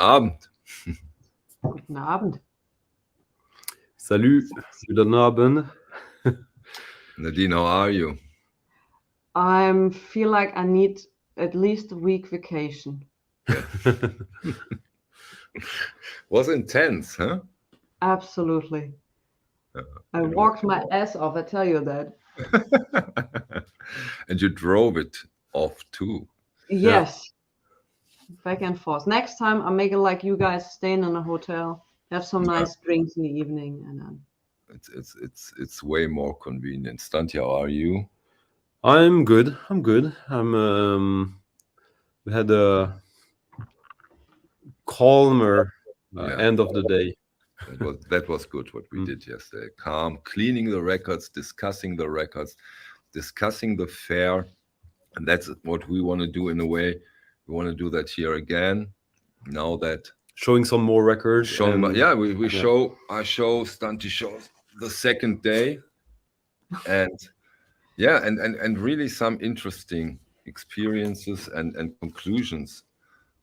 Abend. Guten Abend. Salut, guten Abend. Nadine, how are you? I feel like I need at least a week vacation. Was intense, huh? Absolutely. I walked my ass off, I tell you that. And you drove it off too. Yes. Back and forth. Next time I'm making like you guys, staying in a hotel, have some nice drinks in the evening, and then It's way more convenient. Stanti, how are you? I'm good. We had a calmer end of the day. That was good what we did yesterday. Calm, cleaning the records, discussing the records, discussing the fair. And that's what we want to do in a way. We want to do that here again. Now that showing some more records. I show Stanti shows the second day. And and really some interesting experiences and conclusions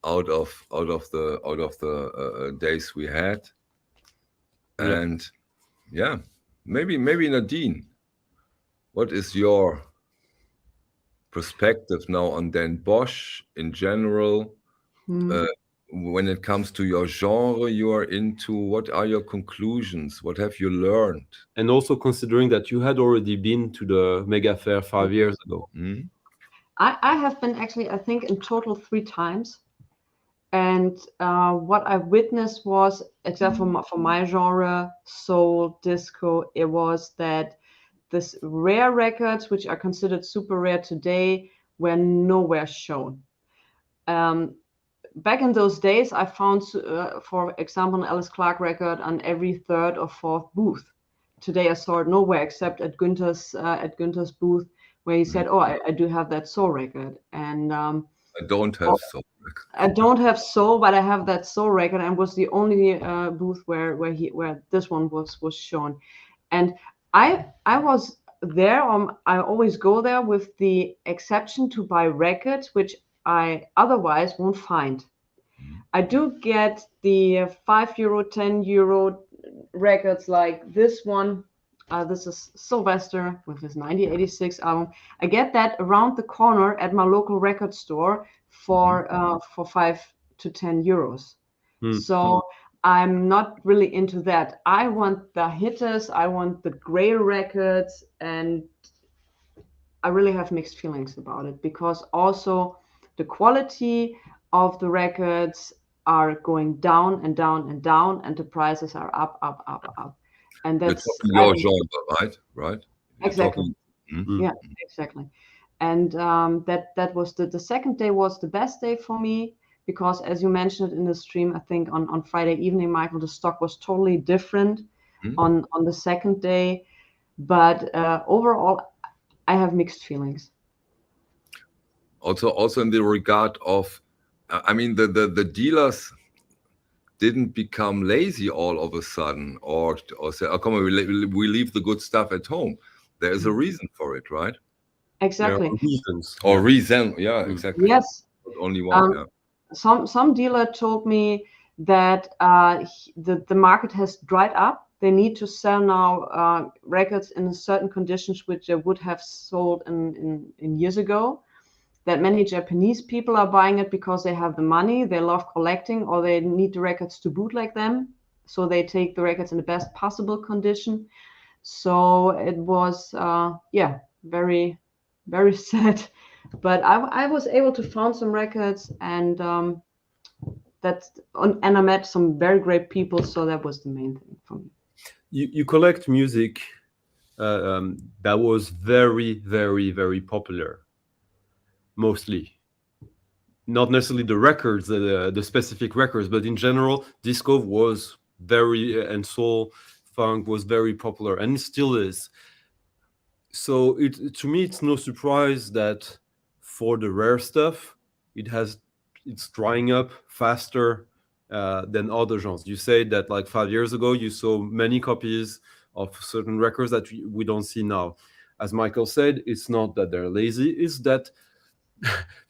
out of the days we had. And maybe Nadine, what is your perspective now on then Bosch in general? When it comes to your genre you are into, what are your conclusions? What have you learned? And also considering that you had already been to the Mega Fair 5 years ago. I have been actually, I think, in total 3 times. And what I witnessed was, except for my genre, soul, disco, it was that this rare records, which are considered super rare today, were nowhere shown. Back in those days, I found, for example, an Alice Clark record on every 3rd or 4th booth. Today, I saw it nowhere except at Günther's booth, where he said, "Oh, I do have that soul record," and I don't have soul record. I don't have soul, but I have that soul record, and was the only booth where this one was shown. And I was there. I always go there with the exception to buy records, which I otherwise won't find. I do get the €5, €10 records like this one. This is Sylvester with his 1986 album. I get that around the corner at my local record store for €5 to €10. So I'm not really into that. I want the hitters. I want the Grail records, and I really have mixed feelings about it, because also the quality of the records are going down and down and down, and the prices are up. And that's your genre, right? Exactly. Yeah, exactly. And that was the second day was the best day for me, because as you mentioned in the stream, I think on Friday evening, Michael, the stock was totally different on the second day. But overall, I have mixed feelings. Also in the regard of, I mean, the dealers didn't become lazy all of a sudden, or say, "Oh, come on, we leave the good stuff at home." There is a reason for it, right? Exactly. Or reason, exactly. Yes. Not only one. Some dealer told me that the market has dried up. They need to sell now records in certain conditions which they would have sold in years ago. That many Japanese people are buying it because they have the money, they love collecting, or they need the records to bootleg them. So they take the records in the best possible condition. So it was, very, very sad. But I was able to find some records, and and I met some very great people. So that was the main thing for me. You collect music that was very, very, very popular. Mostly, not necessarily the records, the specific records, but in general, disco was very, and soul, funk was very popular, and it still is. So to me, it's no surprise that for the rare stuff, it's drying up faster than other genres. You say that like 5 years ago, you saw many copies of certain records that we don't see now. As Michael said, it's not that they're lazy, it's that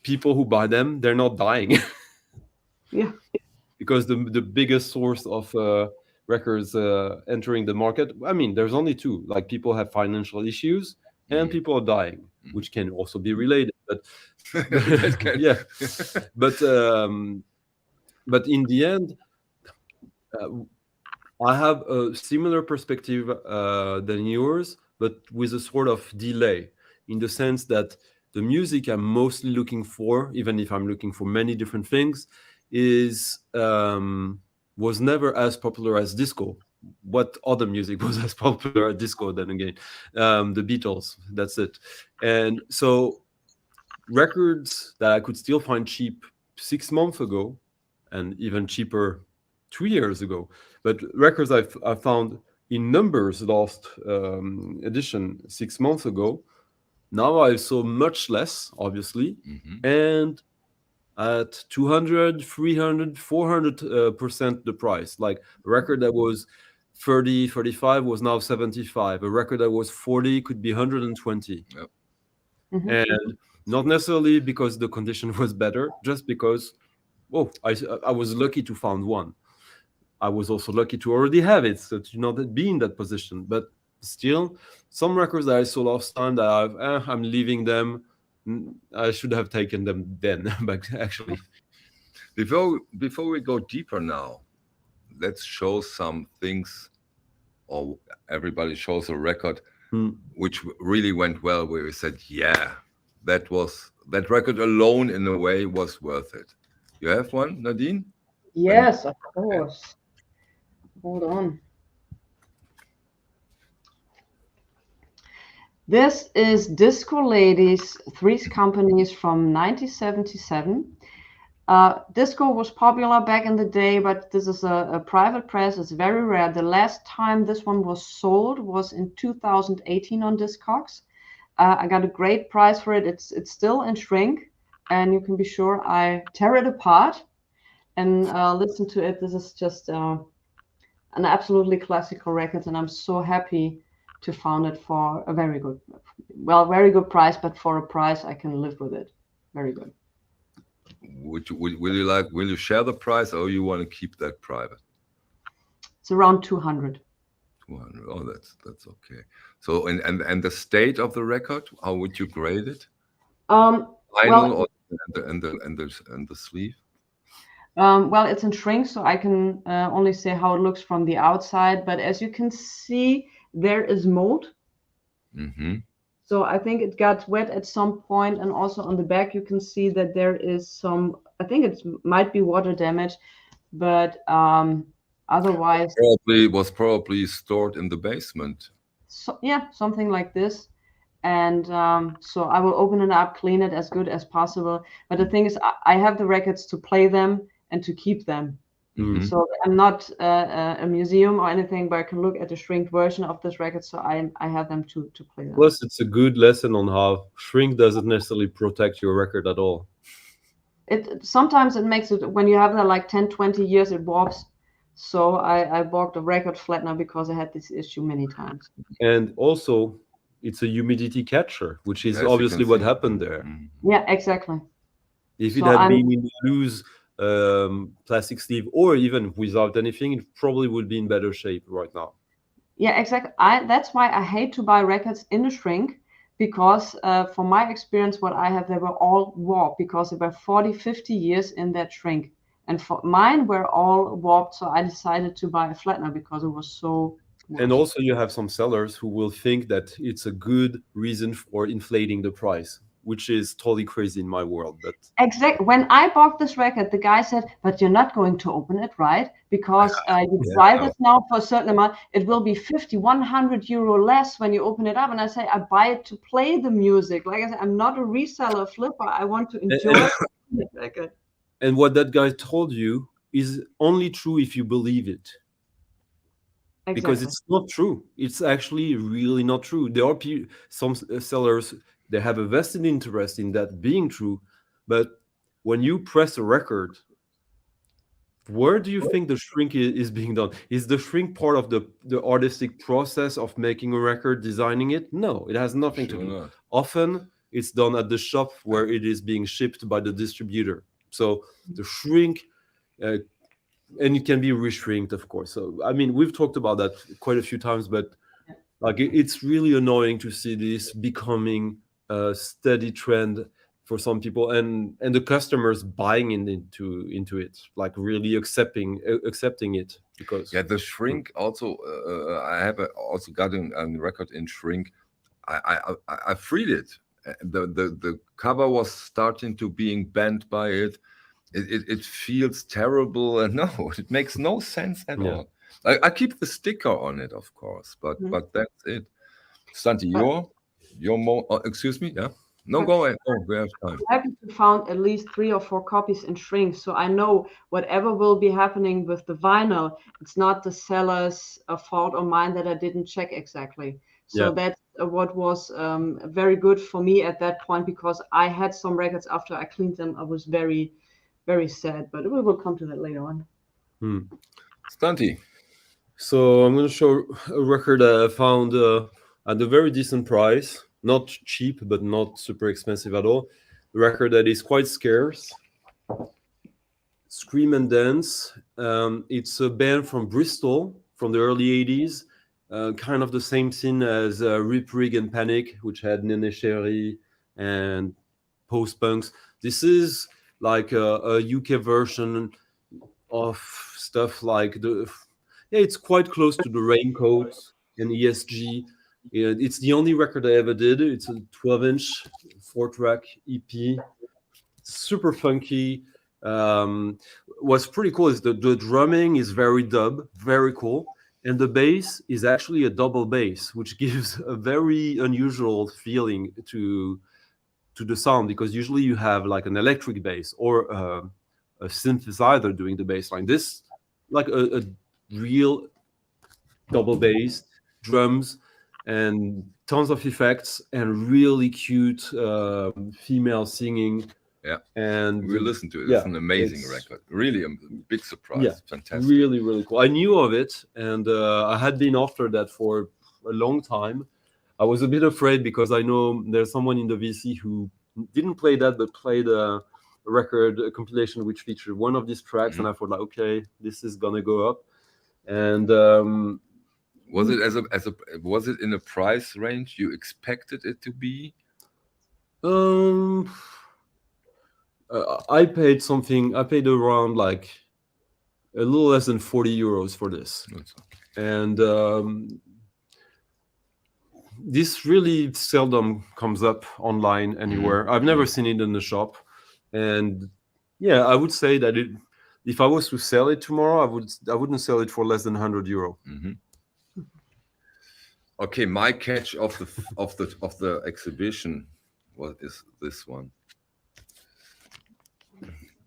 people who buy them, they're not dying. Yeah. because the biggest source of records entering the market, I mean, there's only two. Like, people have financial issues and people are dying, which can also be related. But That can- yeah, but in the end, I have a similar perspective than yours, but with a sort of delay, in the sense that the music I'm mostly looking for, even if I'm looking for many different things, is was never as popular as disco. What other music was as popular as disco? Then again, the Beatles. That's it. And so records that I could still find cheap 6 months ago, and even cheaper 2 years ago, but records I found in numbers last edition 6 months ago, now I saw much less, obviously, and at 200, 300, 400% the price. Like, a record that was 30, 35 was now 75. A record that was 40 could be 120. Yep. And not necessarily because the condition was better, just because, I was lucky to find one. I was also lucky to already have it, so to not be in that position. But still, some records that I saw last time that I'm leaving them. I should have taken them then, but actually. Before we go deeper now, let's show some things, or everybody shows a record which really went well, where we said, yeah, that record alone in a way was worth it. You have one, Nadine? Yes, of course. Hold on. This is Disco Ladies, Three's Companies from 1977. Disco was popular back in the day, but this is a private press. It's very rare. The last time this one was sold was in 2018 on Discogs. I got a great price for it. It's still in shrink, and you can be sure I tear it apart and listen to it. This is just an absolutely classical record, and I'm so happy to found it for a very good price, but for a price I can live with it. Very good. Will you share the price, or you want to keep that private? It's around 200. 200. Oh, that's okay. So and the state of the record, how would you grade it? Vinyl, or and the sleeve? Well, it's in shrink, so I can only say how it looks from the outside. But as you can see, there is mold. So I think it got wet at some point, and also on the back you can see that there is some. I think it might be water damage, but otherwise, was probably stored in the basement. So, yeah, something like this. And so I will open it up, clean it as good as possible. But the thing is, I have the records to play them and to keep them. So I'm not a museum or anything, but I can look at the shrink version of this record. So I have them to play them. Plus, it's a good lesson on how shrink doesn't necessarily protect your record at all. Sometimes it makes it, when you have that like 10, 20 years, it warps. So I bought a record flattener because I had this issue many times. And also, it's a humidity catcher, which is obviously what happened there. Yeah, exactly. If it had been in loose plastic sleeve, or even without anything, it probably would be in better shape right now. Yeah, exactly. That's why I hate to buy records in a shrink, because from my experience, what I have, they were all warped because they were 40, 50 years in that shrink. And for mine were all warped, so I decided to buy a flattener because it was so warped. And also you have some sellers who will think that it's a good reason for inflating the price, which is totally crazy in my world. But exactly. When I bought this record, the guy said, but you're not going to open it, right? Because you buy this now for a certain amount, it will be 50, 100 euro less when you open it up. And I say, I buy it to play the music. Like I said, I'm not a reseller flipper. I want to enjoy the record. And what that guy told you is only true if you believe it. Exactly. Because it's not true. It's actually really not true. There are some sellers, they have a vested interest in that being true. But when you press a record, where do you think the shrink is being done? Is the shrink part of the artistic process of making a record, designing it? No, it has nothing to do. Often it's done at the shop where it is being shipped by the distributor. So the shrink and it can be reshrinked, of course. So I mean, we've talked about that quite a few times, but like it's really annoying to see this becoming a steady trend for some people, and the customers buying into it, like really accepting it, because Yeah, the shrink also. I have also got a record in shrink. I freed it. The cover was starting to being bent by it. It feels terrible, and no, it makes no sense at Yeah. all. I keep the sticker on it, of course, but that's it. Santi, your more. Excuse me. Yeah. No, go ahead. Oh, we have time. I'm happy to found at least 3 or 4 copies in shrink, so I know whatever will be happening with the vinyl, it's not the seller's fault or mine that I didn't check exactly. So Yeah. that's what was very good for me at that point, because I had some records after I cleaned them. I was very, very sad, but we will come to that later on. Santi. So I'm going to show a record I found at a very decent price, not cheap, but not super expensive at all. A record that is quite scarce. Scream and Dance. It's a band from Bristol from the early 80s, kind of the same scene as Rip Rig and Panic, which had Nene Cherry and post-punks. This is like a UK version of stuff like it's quite close to the Raincoat and ESG. It's the only record I ever did. It's a 12-inch 4-track EP, super funky. What's pretty cool is the drumming is very dub, very cool, and the bass is actually a double bass, which gives a very unusual feeling to the sound, because usually you have like an electric bass or a synthesizer doing the bass line. This like a real double bass, drums, and tons of effects, and really cute female singing. Yeah, and we listened to it. yeah, It's an amazing it's- record. Really a big surprise. Yeah, Fantastic. really, really cool. I knew of it, and I had been after that for a long time. I was a bit afraid because I know there's someone in the VC who didn't play that, but played a compilation which featured one of these tracks, and I thought like, okay, this is gonna go up. And was it was it in a price range you expected it to be? I paid something. I paid around like a little less than 40 euros for this, That's okay. and this really seldom comes up online anywhere. I've never seen it in the shop, and yeah, I would say that if I was to sell it tomorrow, I wouldn't sell it for less than 100 euro. Okay, my catch of the exhibition, what is this one?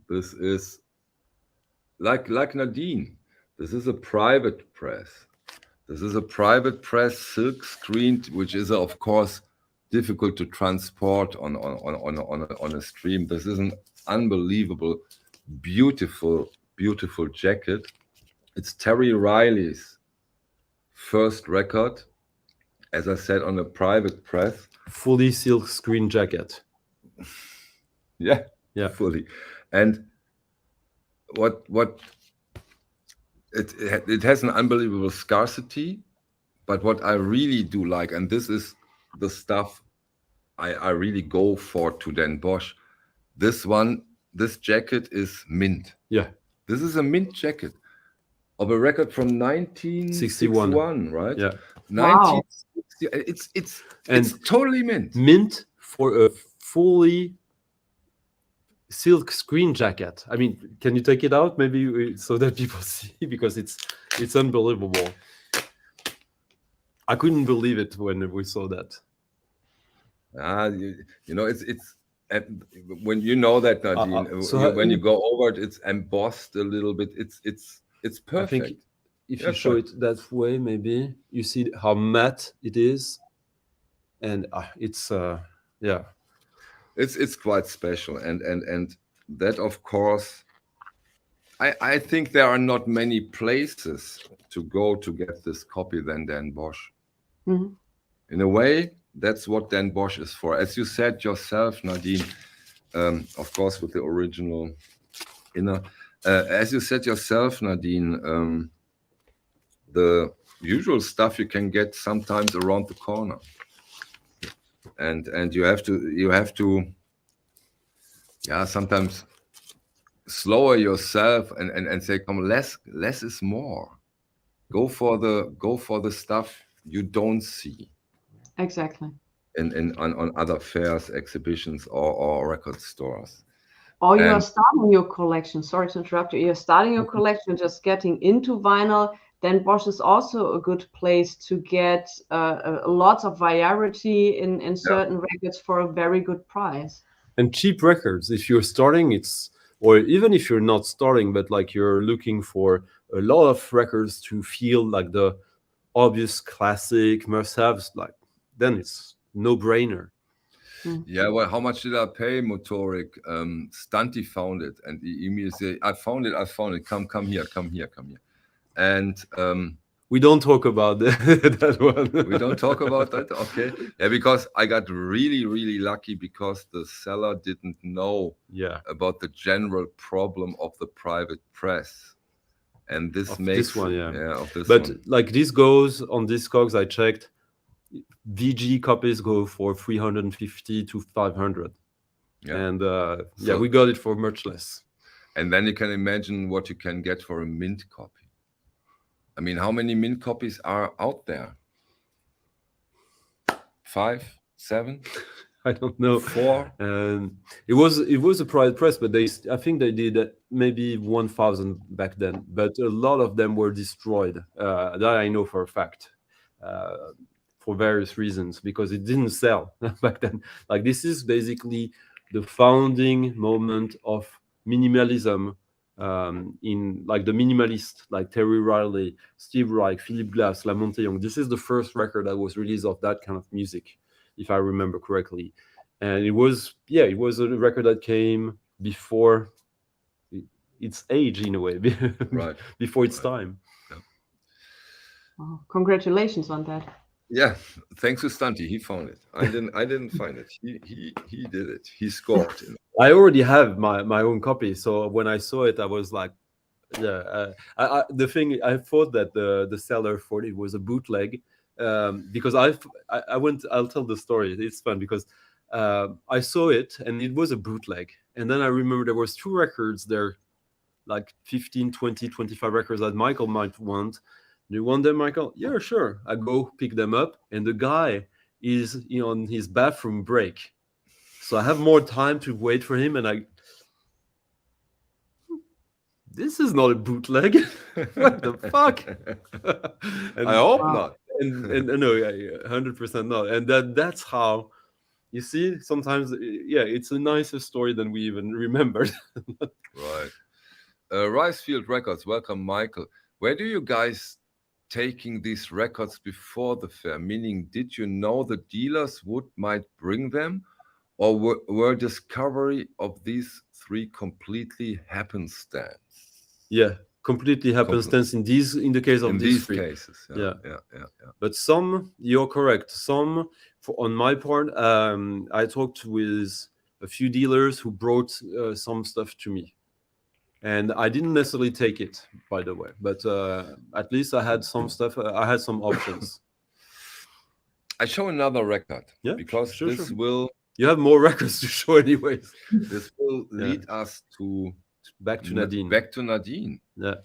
This is like Nadine. This is a private press. This is a private press, silk screened, which is of course difficult to transport on a stream. This is an unbelievable, beautiful jacket. It's Terry Riley's first record, as I said, on a private press. Fully silk screen jacket. Yeah, fully. And what it has an unbelievable scarcity, but what I really do like, and this is the stuff I really go for to Den Bosch. This jacket is mint. Yeah. This is a mint jacket of a record from 1961, right? Yeah. 1960. It's totally mint. Mint for a fully silk screen jacket. I mean, can you take it out maybe so that people see, because it's unbelievable. I couldn't believe it when we saw that. You know, it's when you know that, Nadine, when you go over it, it's embossed a little bit. It's perfect. I think if you show it that way, maybe you see how matte it is, and it's it's quite special, and that of course, I think there are not many places to go to get this copy than Den Bosch. In a way, that's what Den Bosch is for. As you said yourself, Nadine, of course, with the original inner. As you said yourself, Nadine, the usual stuff you can get sometimes around the corner, and you have to sometimes slower yourself and say, come, less is more. Go for the stuff you don't see Exactly. on other fairs, exhibitions, or record stores. Or you are And starting your collection. Sorry to interrupt you. You're starting your collection, just getting into vinyl. Then Bosch is also a good place to get lots of variety in certain records for a very good price. And cheap records. If you're starting, or even if you're not starting, but like you're looking for a lot of records to feel like the obvious classic must-haves, like then it's no-brainer. yeah, well, how much did I pay, Motoric? Stunty found it, and he immediately said, I found it. Come here. And we don't talk about that one. We don't talk about that. Okay, yeah, because I got really, really lucky because the seller didn't know about the general problem of the private press, and this makes this one, of this but one. like this goes on Discogs. I checked. VG copies go for 350 to 500, and So- we got it for much less. And then you can imagine what you can get for a mint copy. I mean, how many mint copies are out there? 5, 7? I don't know. 4? It was a private press, but I think they did maybe 1,000 back then. But a lot of them were destroyed. That I know for a fact, for various reasons, because it didn't sell back then. Like this is basically the founding moment of minimalism. In like the minimalist, like Terry Riley, Steve Reich, Philip Glass, La Monte-Young. This is the first record that was released of that kind of music, if I remember correctly. And it was a record that came before its age in a way, Right. before its time. Yeah. Oh, congratulations on that. Yeah, thanks to Stunty, he found it. I didn't find it. He did it. He scored. I already have my own copy, so when I saw it, I was like, the thing I thought that the seller thought it was a bootleg, because I went. I'll tell the story. It's fun because I saw it and it was a bootleg, and then I remember there was 2 records there, like 15, 20, 25 records that Michael might want. Do you want them, Michael? Yeah, sure. I go pick them up, and the guy is on his bathroom break. So I have more time to wait for him, and this is not a bootleg. What the fuck? And I hope not. And no, 100% not. And that's how, you see, sometimes, it's a nicer story than we even remembered. Right. Ricefield Records, welcome, Michael. Where do you guys taking these records before the fair? Meaning, did you know the dealers might bring them? Or were discovery of these 3 completely happenstance? Yeah, completely happenstance in the case of these 3 cases. Yeah. Yeah. But some, you're correct. Some, on my part, I talked with a few dealers who brought some stuff to me, and I didn't necessarily take it, by the way. But at least I had some stuff. I had some options. I show another record. Yeah, because sure. will. You have more records to show, anyways. This will lead us to back to Nadine. Back to Nadine. Yeah.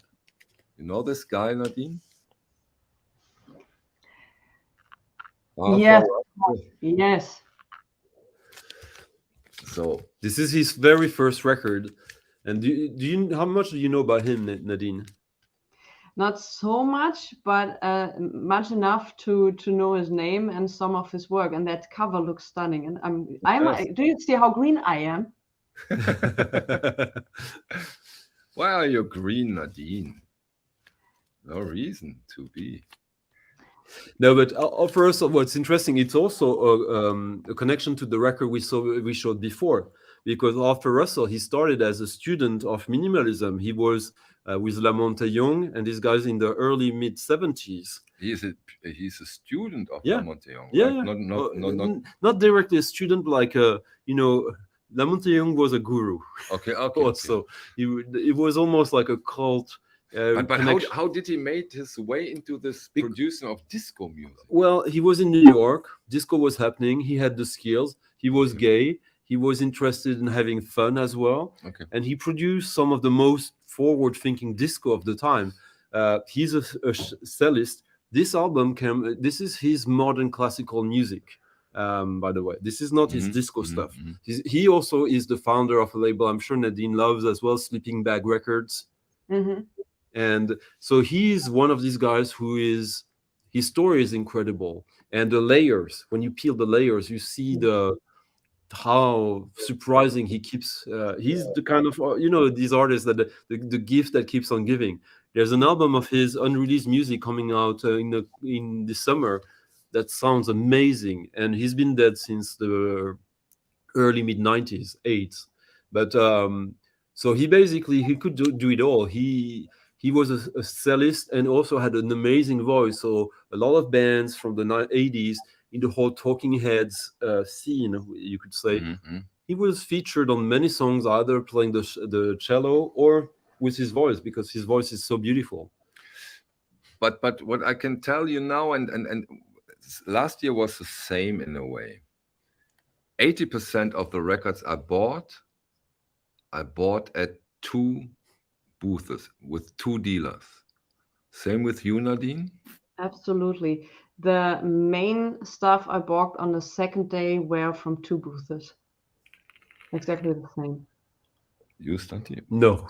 You know this guy, Nadine? Yes. Yes. So this is his very first record. And do you how much do you know about him, Nadine? Not so much, but much enough to know his name and some of his work. And that cover looks stunning. And do you see how green I am? Why are you green, Nadine? No reason to be. No, but for us, what's interesting, it's also a connection to the record we showed before. Because after Russell, he started as a student of minimalism. He was with La Monte-Young and these guys in the early mid-70s. He's a student of La Monte-Young. Yeah, right? Not directly a student, like La Monte-Young was a guru. Okay. Okay. Also, it was almost like a cult. But connection. how did he make his way into this producing of disco music? Well, he was in New York. Disco was happening. He had the skills. He was gay. He was interested in having fun as well. Okay. And he produced some of the most forward-thinking disco of the time. He's a cellist. This album this is his modern classical music. By the way, this is not his disco stuff. He also is the founder of a label I'm sure Nadine loves as well, Sleeping Bag Records. And so he's one of these guys his story is incredible. And the layers, when you peel the layers, you see how surprising he keeps. He's the kind of, these artists that the gift that keeps on giving. There's an album of his unreleased music coming out in the summer that sounds amazing. And he's been dead since the early mid-90s, But so he could do it all. He was a cellist and also had an amazing voice. So a lot of bands from the 80s in the whole Talking Heads scene, you could say. He was featured on many songs, either playing the cello or with his voice, because his voice is so beautiful. But what I can tell you now, and last year was the same in a way. 80% of the records I bought at 2 booths with 2 dealers. Same with you, Nadine? Absolutely. The main stuff I bought on the second day were from 2 booths. Exactly the same. You, Stati? No.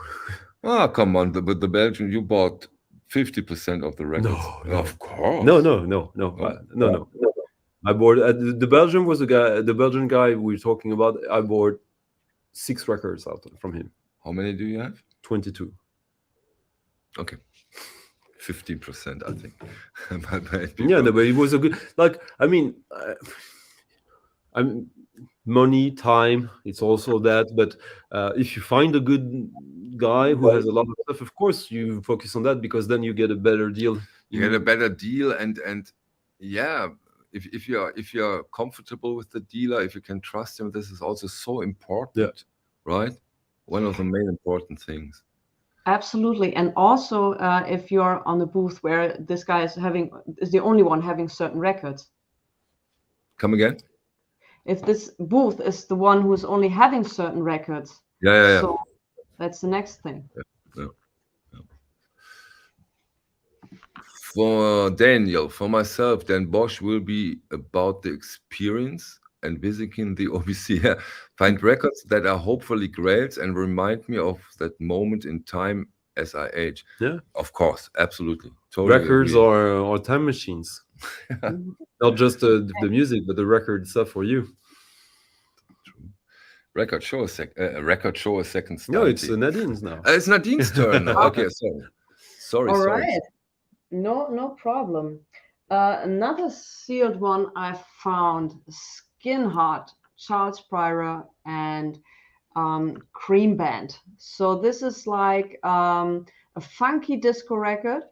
Ah, come on. With the Belgian, you bought 50% of the records. No. Of course. No. No. I bought the Belgian was the Belgian guy we're talking about. I bought 6 records out from him. How many do you have? 22. Okay. 15%, I think. But it was a good, money, time, it's also that. But if you find a good guy who has a lot of stuff, of course you focus on that, because then you get a better deal. You get a better deal, and yeah, if you're comfortable with the dealer, if you can trust him, this is also so important, right? One of the main important things. Absolutely. And also, if you're on the booth where this guy is the only one having certain records. Come again? If this booth is the one who's only having certain records. Yeah. So that's the next thing. Yeah. For Daniel, for myself, then Bosch will be about the experience and visiting the OBC. Find records that are hopefully grails and remind me of that moment in time as I age. Yeah, of course, absolutely. Totally records agree. are time machines. Not just the music, but the record stuff for you. True. Record show a second. No, it's Nadine's now. It's Nadine's turn now. Okay, sorry. All right. No problem. Another sealed one I found, Skin Heart, Charles Pryor and Cream Band. So this is like a funky disco record,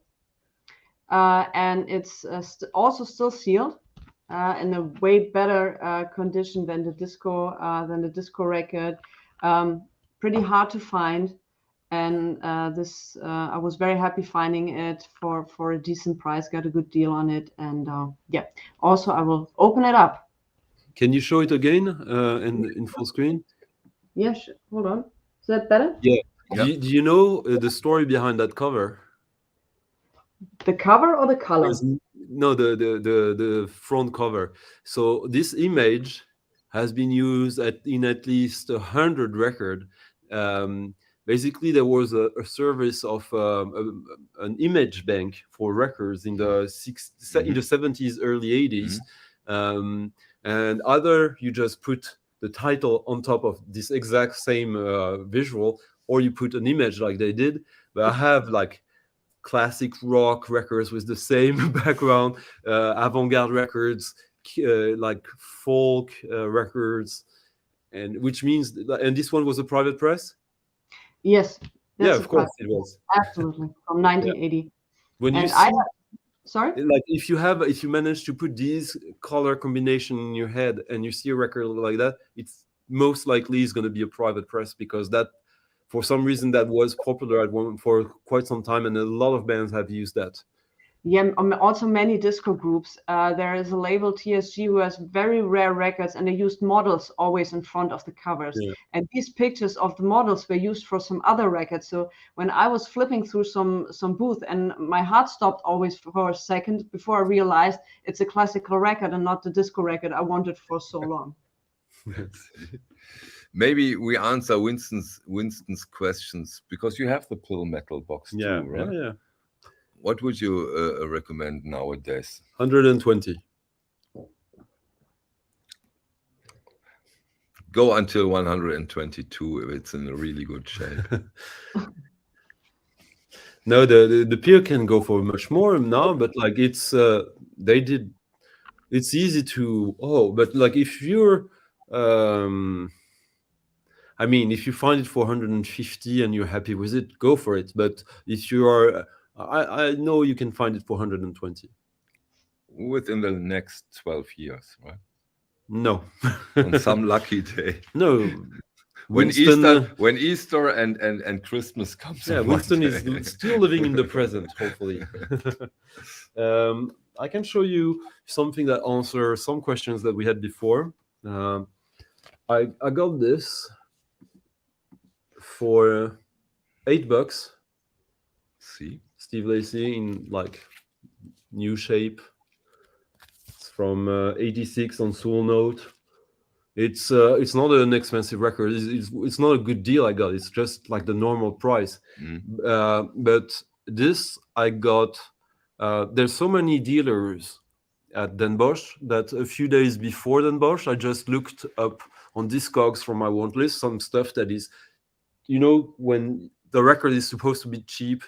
and it's also still sealed in a way better condition than the disco record. Pretty hard to find. And this I was very happy finding it for a decent price, got a good deal on it. And also I will open it up. Can you show it again in full screen? Yes, hold on. Is that better? Yeah. Do you know the story behind that cover? The cover or the color? No, the front cover. So this image has been used in at least 100 records. Basically, there was a service of an image bank for records in the 70s, early 80s. And either you just put the title on top of this exact same visual, or you put an image like they did. But I have like classic rock records with the same background, avant-garde records, like folk records, and which means, and this one was a private press? Yes. Yeah, of course it was. Absolutely. From 1980. When you sorry? Like if you manage to put these color combination in your head and you see a record like that, it's most likely is going to be a private press, because that, for some reason, that was popular for quite some time, and a lot of bands have used that. Yeah, also many disco groups. There is a label, TSG, who has very rare records, and they used models always in front of the covers. Yeah. And these pictures of the models were used for some other records. So when I was flipping through some booth, and my heart stopped always for a second before I realized it's a classical record and not the disco record I wanted for so long. Maybe we answer Winston's questions, because you have the pill metal box Yeah, too, right? yeah. What would you recommend nowadays? 120. Go until 122 if it's in a really good shape. No, the peer can go for much more now, but like it's it's easy to but like if you're I mean, if you find it for 150 and you're happy with it, go for it. But if you are, I know you can find it for 120 within the next 12 years, right? No. On some lucky day. No. When Easter and Christmas comes. Yeah, Winston is still living in the present, hopefully. I can show you something that answers some questions that we had before. I got this for $8. See, Steve Lacy in like new shape. It's from 86 on Soul Note. It's not an expensive record. It's not a good deal I got. It's just like the normal price. But this I got. There's so many dealers at Den Bosch that a few days before Den Bosch, I just looked up on Discogs from my want list some stuff that is, when the record is supposed to be cheap,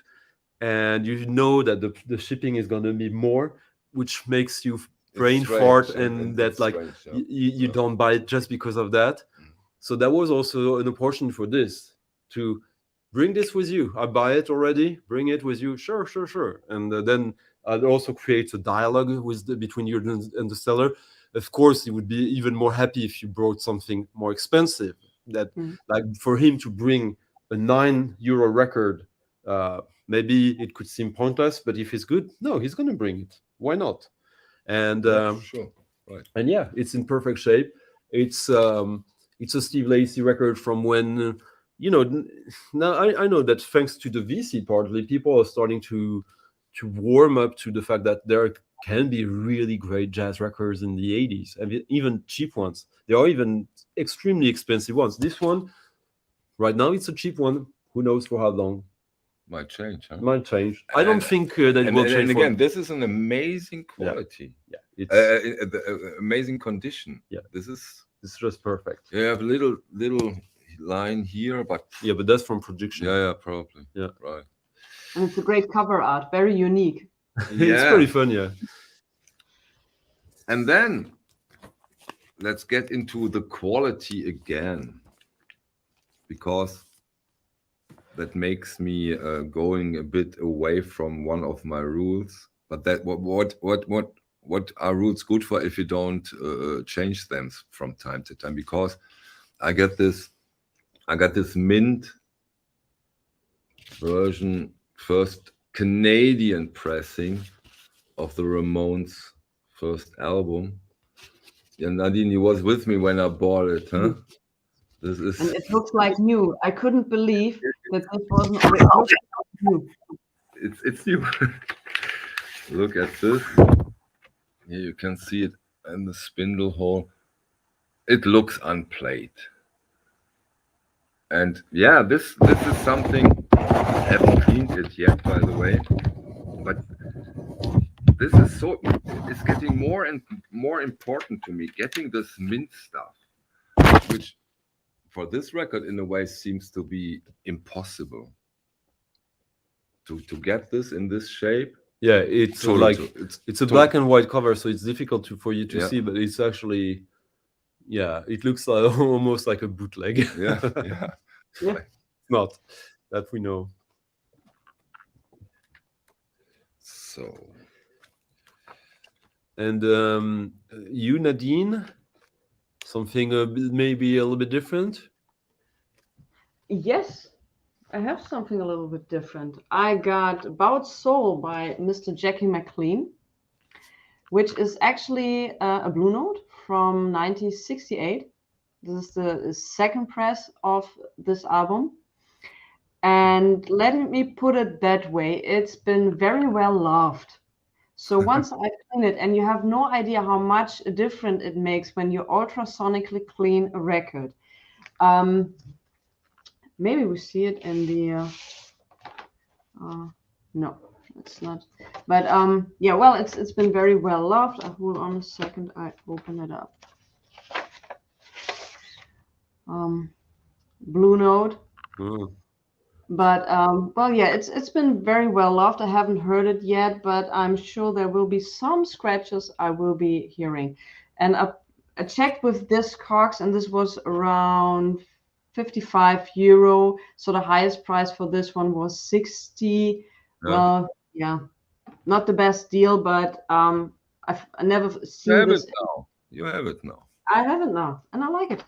and you know that the shipping is going to be more, which makes you brain fart, and that like strange, you don't buy it just because of that. So that was also an opportunity for this, to bring this with you. I buy it already, bring it with you. Sure. And then it also creates a dialogue between you and the seller. Of course, he would be even more happy if you brought something more expensive. That like for him to bring a €9 record, maybe it could seem pointless, but if it's good, no, he's going to bring it. Why not? And sure, right. And yeah, it's in perfect shape. It's a Steve Lacy record from when now I know that thanks to the VC partly, people are starting to warm up to the fact that there can be really great jazz records in the 80s, and even cheap ones. There are even extremely expensive ones. This one right now, it's a cheap one. Who knows for how long? Might change, huh? Might change. I don't think that it will change. And again, this is an amazing quality. Yeah, it's amazing condition. Yeah, it's just perfect. You have a little line here, but that's from production. Yeah, probably. Yeah, right. And it's a great cover art, very unique. It's pretty fun, yeah. And then let's get into the quality again, because that makes me going a bit away from one of my rules. But that what are rules good for if you don't change them from time to time? Because I got this mint version, first Canadian pressing of the Ramones' first album. Yeah, Nadine, you was with me when I bought it, huh? This is. And it looks like new. I couldn't believe that this wasn't new. It's new. Look at this. Here you can see it in the spindle hole. It looks unplayed. And yeah, this is something. I haven't cleaned it yet, by the way. But this is it's getting more and more important to me, getting this mint stuff, which for this record in a way seems to be impossible to get this in this shape. Yeah, it's it's a black and white cover, so it's difficult for you to see, but it's actually, it looks like almost like a bootleg. Yeah. Not that we know. So, and you, Nadine, Something maybe a little bit different. Yes, I have something a little bit different. I got About Soul by Mr. Jackie McLean, which is actually a Blue Note from 1968. This is the second press of this album. And let me put it that way, it's been very well loved. So once I clean it, and you have no idea how much different it makes when you ultrasonically clean a record. Maybe we see it in the no, it's not. But yeah, well, it's been very well loved. Hold on a second, I open it up. Blue Note. But well, yeah, it's been very well loved. I haven't heard it yet, but I'm sure there will be some scratches I will be hearing. And I checked with Discogs, and this was around 55 euro. So the highest price for this one was 60. Yeah. Well, yeah, not the best deal, but I never You seen have this. it now. You have it now. I have it now, and I like it.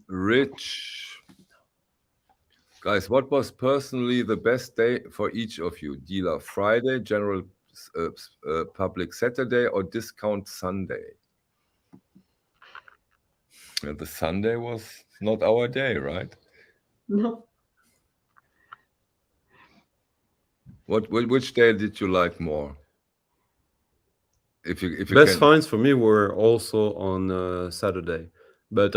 Rich. Guys, what was personally the best day for each of you? Dealer Friday, general public Saturday, or discount Sunday? And the Sunday was not our day, right? No. Which day did you like more? If you best can... finds for me were also on Saturday, but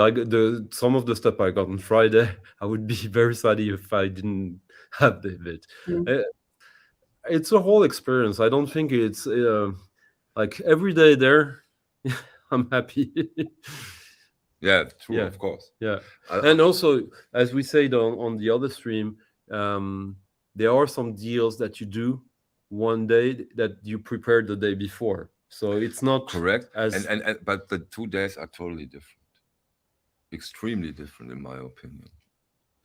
some of the stuff I got on Friday, I would be very sad if I didn't have it. It's a whole experience. I don't think it's like every day there. I'm happy. Yeah, true, Yeah. of course. Yeah, and also, as we said on the other stream, there are some deals that you do one day that you prepared the day before. So it's not correct. as But the 2 days are totally different. Extremely different, in my opinion.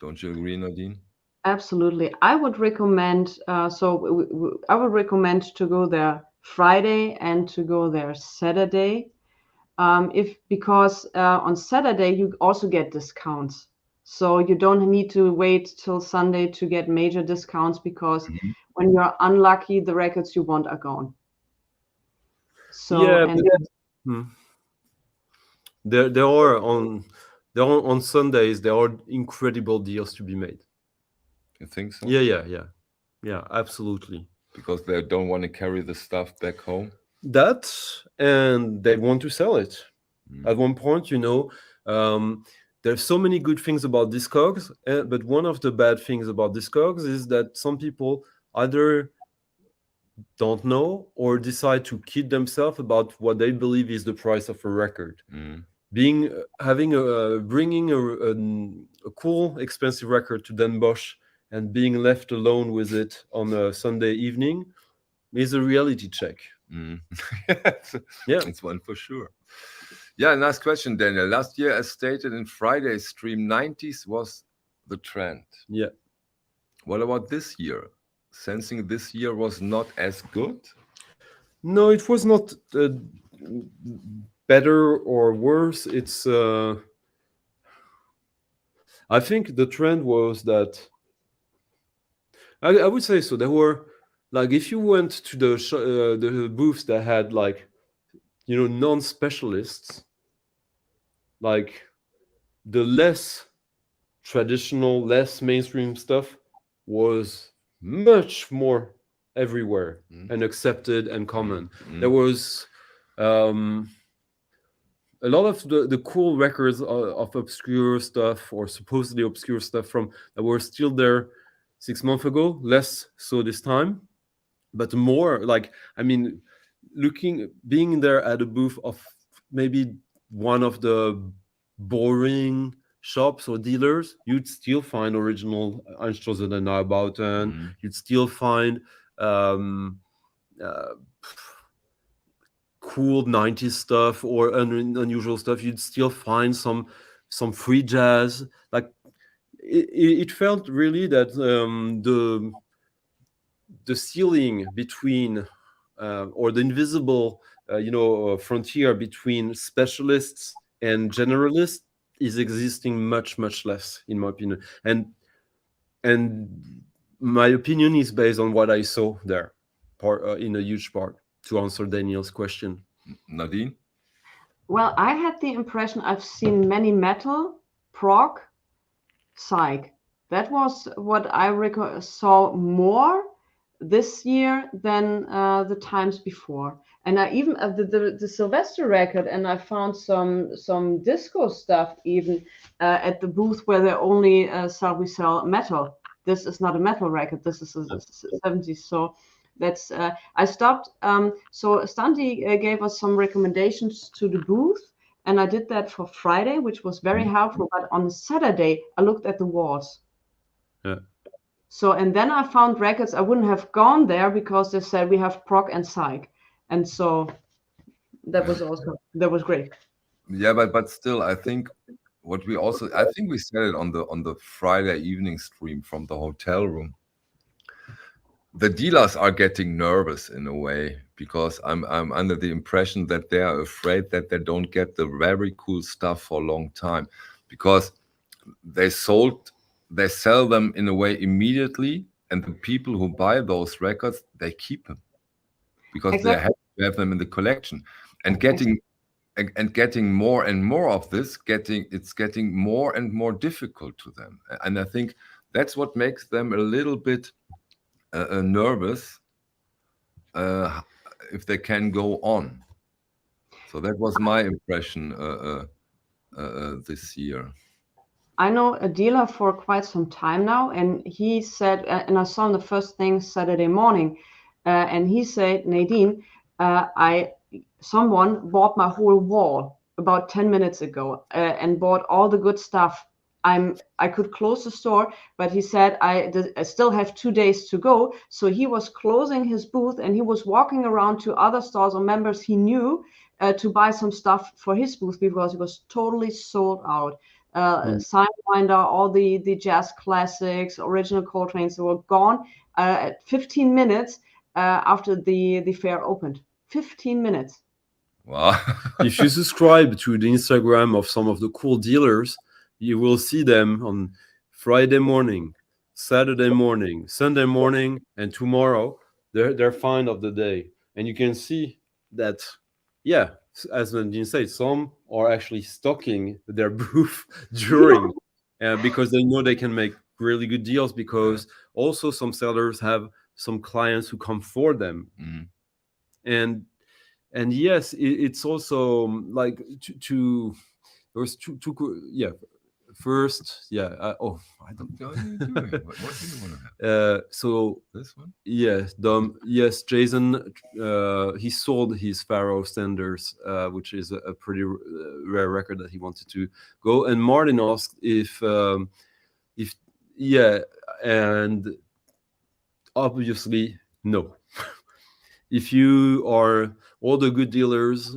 Don't you agree, Nadine? Absolutely. I would recommend, I would recommend to go there Friday and to go there Saturday. Because on Saturday you also get discounts. So you don't need to wait till Sunday to get major discounts, because when you're unlucky, the records you want are gone. So yeah, and there are on Sundays there are incredible deals to be made. You think so? Yeah, absolutely. Because they don't want to carry the stuff back home. That, and they want to sell it. At one point, there's so many good things about Discogs, but one of the bad things about Discogs is that some people either don't know or decide to kid themselves about what they believe is the price of a record. Bringing a cool, expensive record to Den Bosch and being left alone with it on a Sunday evening is a reality check. Yeah, it's one for sure. Yeah, last question, Daniel. Last year, as stated in Friday's stream, 90s was the trend. Yeah. What about this year? Sensing this year was not as good? No, it was not better or worse. It's I think the trend was that I would say so. There were, like, if you went to the booths that had, like, non-specialists, like the less traditional, less mainstream stuff was much more everywhere and accepted and common. There was a lot of the cool records of obscure stuff, or supposedly obscure stuff, that were still there 6 months ago, less so this time, but more, like, I mean, being there at a booth of maybe one of the boring shops or dealers, you'd still find original Einstürze der Neubauten. You'd still find cool 90s stuff or unusual stuff. You'd still find some free jazz. Like, it felt really that the ceiling between or the invisible frontier between specialists and generalists is existing much less, in my opinion. And my opinion is based on what I saw there, in a huge part, to answer Daniel's question. Nadine? Well, I had the impression I've seen many metal, prog, psych. That was what I saw more this year than the times before. And I even the Sylvester record, and I found some disco stuff even at the booth where they only sell metal. This is not a metal record. This is a 70s. So that's I stopped. So Stanley gave us some recommendations to the booth, and I did that for Friday, which was very helpful. But on Saturday, I looked at the walls. Yeah. So, and then I found records I wouldn't have gone there because they said we have prog and psych, and so that was great. Yeah, but still, I think what we also, I think we said it on the Friday evening stream from the hotel room. The dealers are getting nervous in a way, because I'm under the impression that they are afraid that they don't get the very cool stuff for a long time, because they sell them in a way immediately, and the people who buy those records, they keep them because Exactly. they have to have them in the collection. And getting more and more of this, it's getting more and more difficult to them. And I think that's what makes them a little bit nervous if they can go on. So that was my impression this year. I know a dealer for quite some time now, and he said, and I saw him the first thing Saturday morning, and he said, Nadine, someone bought my whole wall about 10 minutes ago and bought all the good stuff. I could close the store, but he said I still have 2 days to go. So he was closing his booth, and he was walking around to other stores or members he knew to buy some stuff for his booth, because it was totally sold out. Sidewinder, all the jazz classics, original Coltrane's, they were gone at 15 minutes after the fair opened. 15 minutes. Wow. If you subscribe to the Instagram of some of the cool dealers, you will see them on Friday morning, Saturday morning, Sunday morning, and tomorrow. They're find of the day. And you can see that, yeah, as Nadine said, some are actually stocking their booth during because they know they can make really good deals, because also some sellers have some clients who come for them. And yes, it's also like there's two first, I don't know. What are you doing? What do you want to have? So This one? Yes, Jason, he sold his Pharaoh Standards, which is a pretty rare record that he wanted to go. And Martin asked if and obviously no. If you are all the good dealers,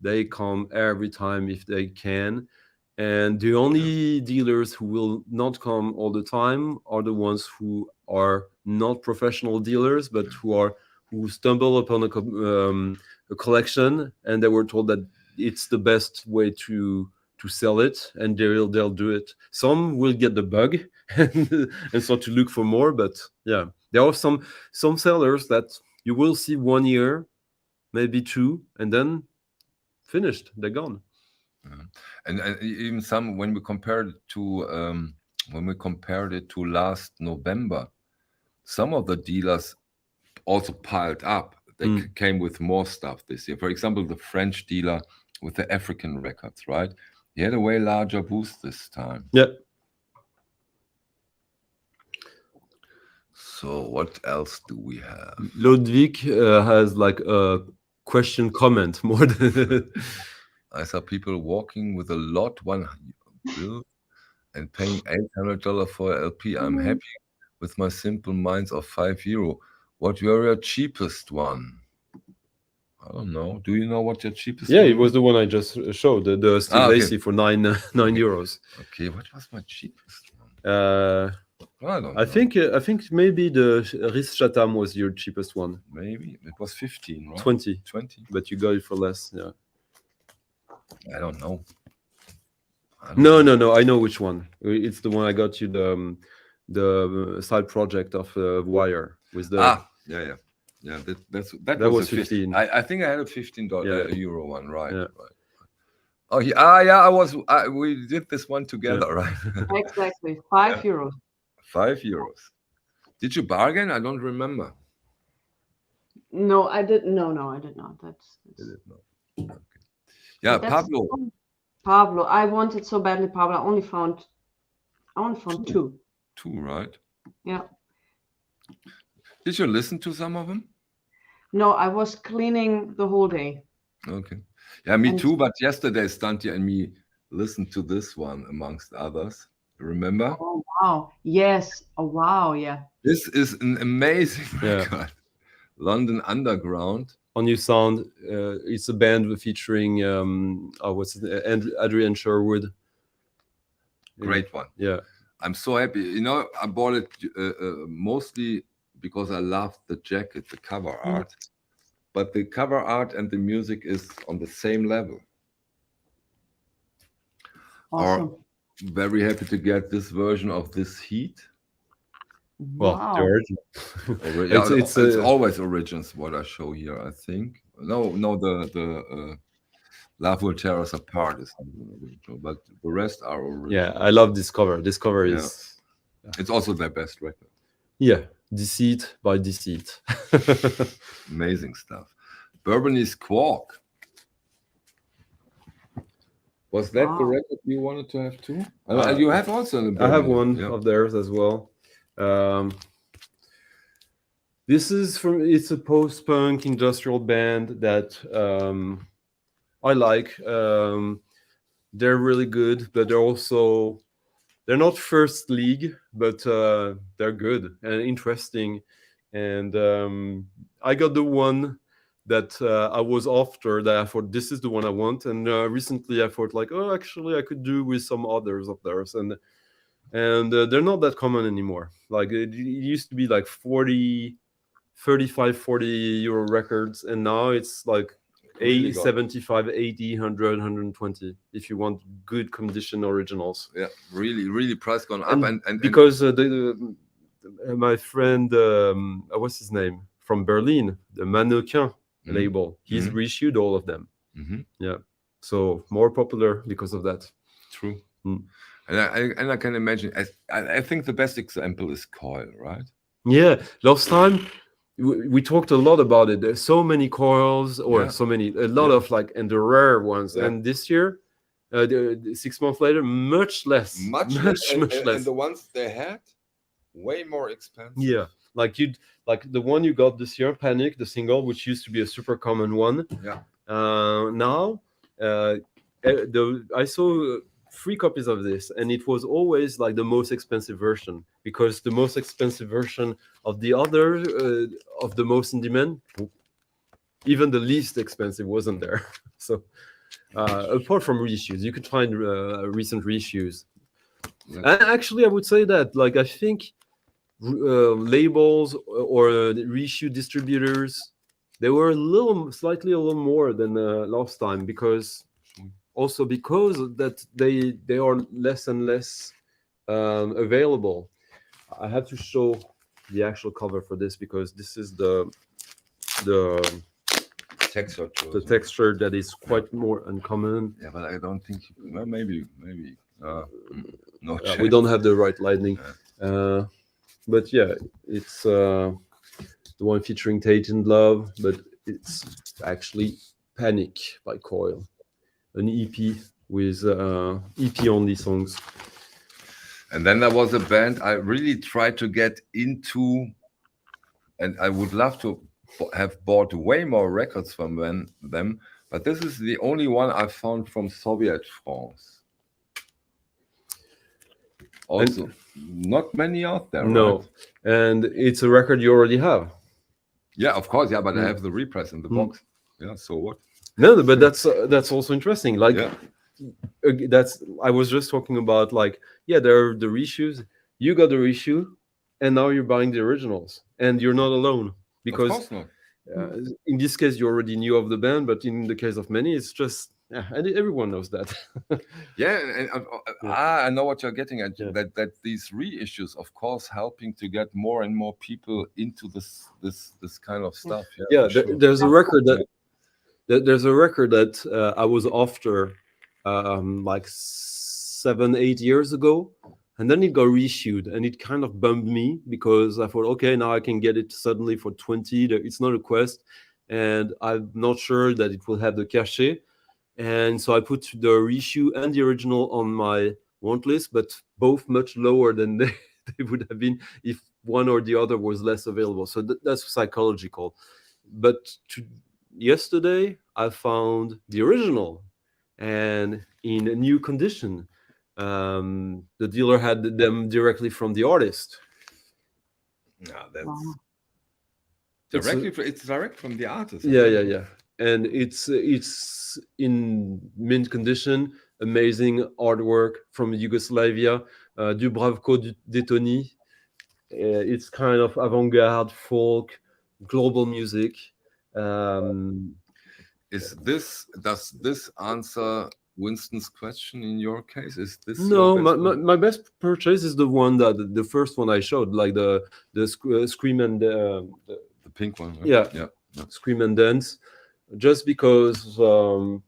they come every time if they can. And the only dealers who will not come all the time are the ones who are not professional dealers, but who stumble upon a collection, and they were told that it's the best way to sell it, and they'll do it. Some will get the bug and start to look for more, but yeah, there are some sellers that you will see 1 year, maybe 2, and then finished, they're gone. And even some, when we compared it to last November, some of the dealers also piled up. They came with more stuff this year. For example, the French dealer with the African records, right? He had a way larger booth this time. Yeah. So what else do we have? Ludwig has like a question comment more than I saw people walking with a lot one bill and paying $800 for a LP. I'm happy with my simple minds of €5. What were your cheapest one? I don't know. Do you know what your cheapest one? Yeah, it was the one I just showed, the Steve Lacy for €9. Okay, what was my cheapest one? I don't know. I think maybe the Riss Chatham was your cheapest one. Maybe it was 15, right? 20, 20. but you got it for less. Yeah. I don't know. No. I know which one. It's the one I got you the side project of Wire with the. Yeah. That That was was 15. I think I had a $15 Yeah. euro one, right? Yeah. Right. Oh yeah. We did this one together, right? Exactly. €5. €5. Did you bargain? I don't remember. No, I didn't. No, I did not. That's Okay. Yeah, that's Pablo. Pablo. I wanted so badly Pablo. I only found two. 2, right? Yeah. Did you listen to some of them? No, I was cleaning the whole day. Okay. Yeah, me And- too. But yesterday, Stanti and me listened to this one amongst others. Remember? Oh wow! Yes. Oh wow! Yeah. This is an amazing Yeah. record. London Underground. On You Sound, it's a band featuring what's his name? And Adrian Sherwood. Great one. Yeah. I'm so happy. You know, I bought it mostly because I loved the jacket, the cover art. But the cover art and the music is on the same level. Awesome. Very happy to get this version of This Heat. Well, Wow. the original. It's always Origins what I show here, I think. No, the La Volterra's Apart is original, but the rest are original. Yeah, I love this cover. This cover is It's also their best record. Deceit by Deceit. Amazing stuff. Bourbonese Quark. Was that the Wow. record you wanted to have too? You have also. I have one of theirs as well. This is it's a post-punk industrial band that I like. They're really good, but they're not first league, but they're good and interesting. And I got the one that I was after, that I thought this is the one I want. And recently I thought like, oh, actually I could do with some others of theirs. And they're not that common anymore. Like it used to be like 35, 40 euro records. And now it's like Really 75, 80, 100, 120 if you want good condition originals. Yeah, really price gone up. And because my friend, what's his name? From Berlin, the Mannequin label, he's reissued all of them. Yeah. So more popular because of that. True. And I can imagine, I think the best example is Coil, right? Yeah. Last time we talked a lot about it. There's so many coils, or a lot of like, and the rare ones. And this year, 6 months later, much less. Much less. And the ones they had, way more expensive. Yeah. Like the one you got this year, Panic, the single, which used to be a super common one. Yeah. Now, I saw 3 copies of this, and it was always like the most expensive version, because the most expensive version of the other of the most in demand, even the least expensive wasn't there. So apart from reissues, you could find recent reissues. Yeah. And actually, I would say that, like, I think labels or reissue distributors, they were slightly a little more than last time, because that they are less and less available. I have to show the actual cover for this, because this is the texture. The texture that is quite more uncommon. Yeah, but I don't think. Well, maybe. No. We don't have the right lighting. But yeah, it's the one featuring Tate and Love, but it's actually Panic by Coil, an EP with EP only songs. And then there was a band I really tried to get into, and I would love to have bought way more records from them, but this is the only one I found from Soviet France. Also, not many out there. No, right? And it's a record you already have. Yeah, of course. Yeah, but I have the repress in the box. Yeah, so what? No, but that's also interesting. Like, I was just talking about, like, there are the reissues, you got the reissue, and now you're buying the originals, and you're not alone, Of because course not. in this case you already knew of the band, but in the case of many, it's just and everyone knows that. Yeah, and I know what you're getting at. Yeah. That these reissues, of course, helping to get more and more people into this kind of stuff. Yeah, for sure. there's a record that I was after like 7-8 years ago, and then it got reissued, and it kind of bummed me because I thought, okay, now I can get it suddenly for 20. It's not a quest, and I'm not sure that it will have the cachet. And so I put the reissue and the original on my want list, but both much lower than they would have been if one or the other was less available. So that's psychological. But yesterday I found the original, and in a new condition. The dealer had them directly from the artist. Yeah, that's Wow. it's direct from the artist. Yeah. And it's in mint condition, amazing artwork from Yugoslavia, Dubravko Detoni. It's kind of avant-garde folk, global music. Does this answer Winston's question in your case? Is this No, your best one? my best purchase is the one the first one I showed, like the Scream and the pink one? Right? Yeah. Scream and Dance, just because the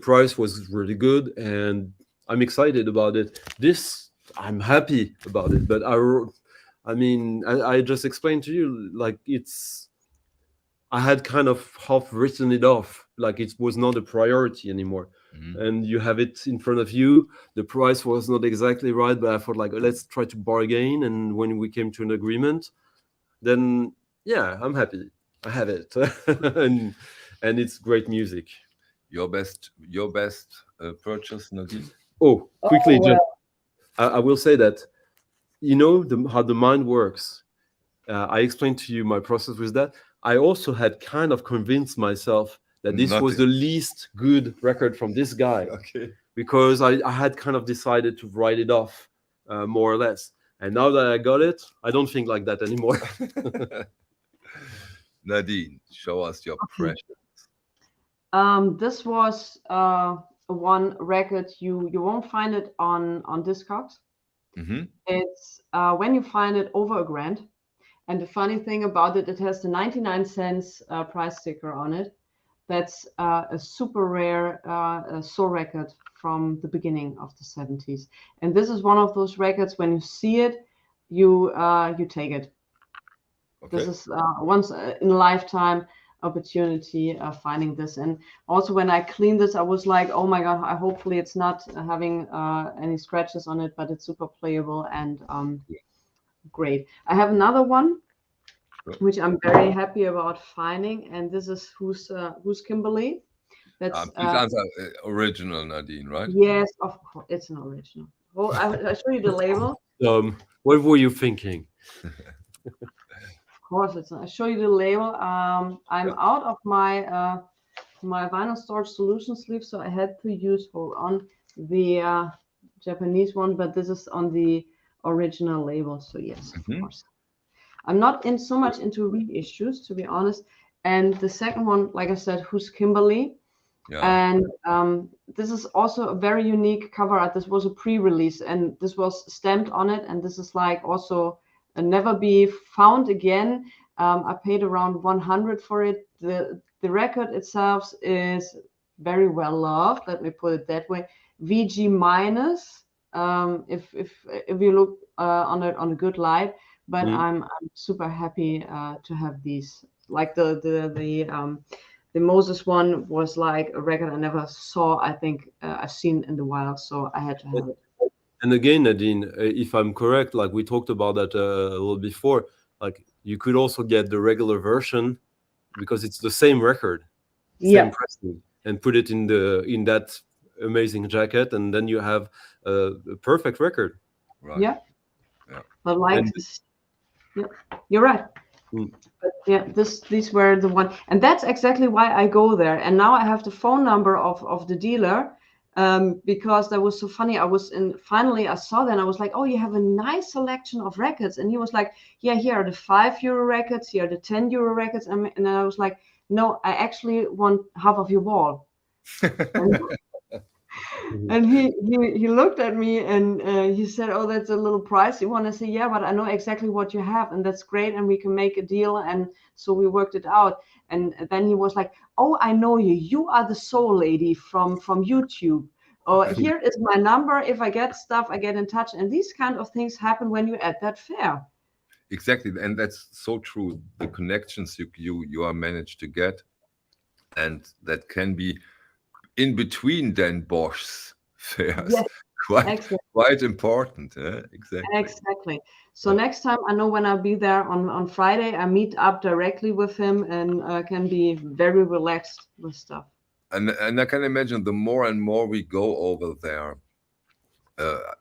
price was really good and I'm excited about it. This I'm happy about it, but I just explained to you, like, I had kind of half written it off, like it was not a priority anymore. And you have it in front of you. The price was not exactly right, but I thought, like, let's try to bargain. And when we came to an agreement, then I'm happy. I have it, and it's great music. Your best purchase, Nadine? Oh, quickly, well. just I will say that how the mind works. I explained to you my process with that. I also had kind of convinced myself that this was the least good record from this guy. Okay. Because I had kind of decided to write it off, more or less. And now that I got it, I don't think like that anymore. Nadine, show us your pressure. This was one record you won't find it on Discogs. It's when you find it over $1,000. And the funny thing about it, it has the 99 cents price sticker on it. That's a super rare soul record from the beginning of the 70s. And this is one of those records, when you see it, you take it. Okay. This is once in a lifetime opportunity finding this. And also when I cleaned this, I was like, oh my God, hopefully it's not having any scratches on it, but it's super playable and great. I have another one, which I'm very happy about finding, and this is Who's Kimberly. That's original, Nadine, right? Yes, of course, it's an original. Well, I'll show you the label. What were you thinking? Of course, I'll show you the label. I'm out of my my vinyl storage solution sleeve, so I had to use the Japanese one, but this is on the original label. So yes, of course. I'm not so much into reissues, to be honest. And the second one, like I said, Who's Kimberly? Yeah. And this is also a very unique cover art. This was a pre-release, and this was stamped on it. And this is like also a never be found again. I paid around 100 for it. The record itself is very well loved. Let me put it that way. VG minus. If you look on a good light. But I'm super happy to have these. Like the Moses one was like a record I never saw. I think I've seen in the wild, so I had to have it. And again, Nadine, if I'm correct, like we talked about that a little before, like you could also get the regular version because it's the same record, same pressing, and put it in that amazing jacket, and then you have a perfect record. Right. Yeah. But like. Yeah, you're right. But yeah, these were the one, and that's exactly why I go there. And now I have the phone number of the dealer, because that was so funny. Finally I saw that and I was like, oh, you have a nice selection of records. And he was like, yeah, here are the €5 records, here are the €10 records. And then I was like, no, I actually want half of your wall. And he looked at me and he said, oh, that's a little pricey. You want to say, yeah, but I know exactly what you have, and that's great, and we can make a deal. And so we worked it out. And then he was like, oh, I know you. You are the soul lady from YouTube. Or here is my number. If I get stuff, I get in touch. And these kind of things happen when you're at that fair. Exactly, and that's so true. The connections you are managed to get, and that can be in between then Bosch's fairs. Yes, quite important. Exactly. So next time, I know when I'll be there on Friday, I meet up directly with him and can be very relaxed with stuff. And I can imagine the more and more we go over there,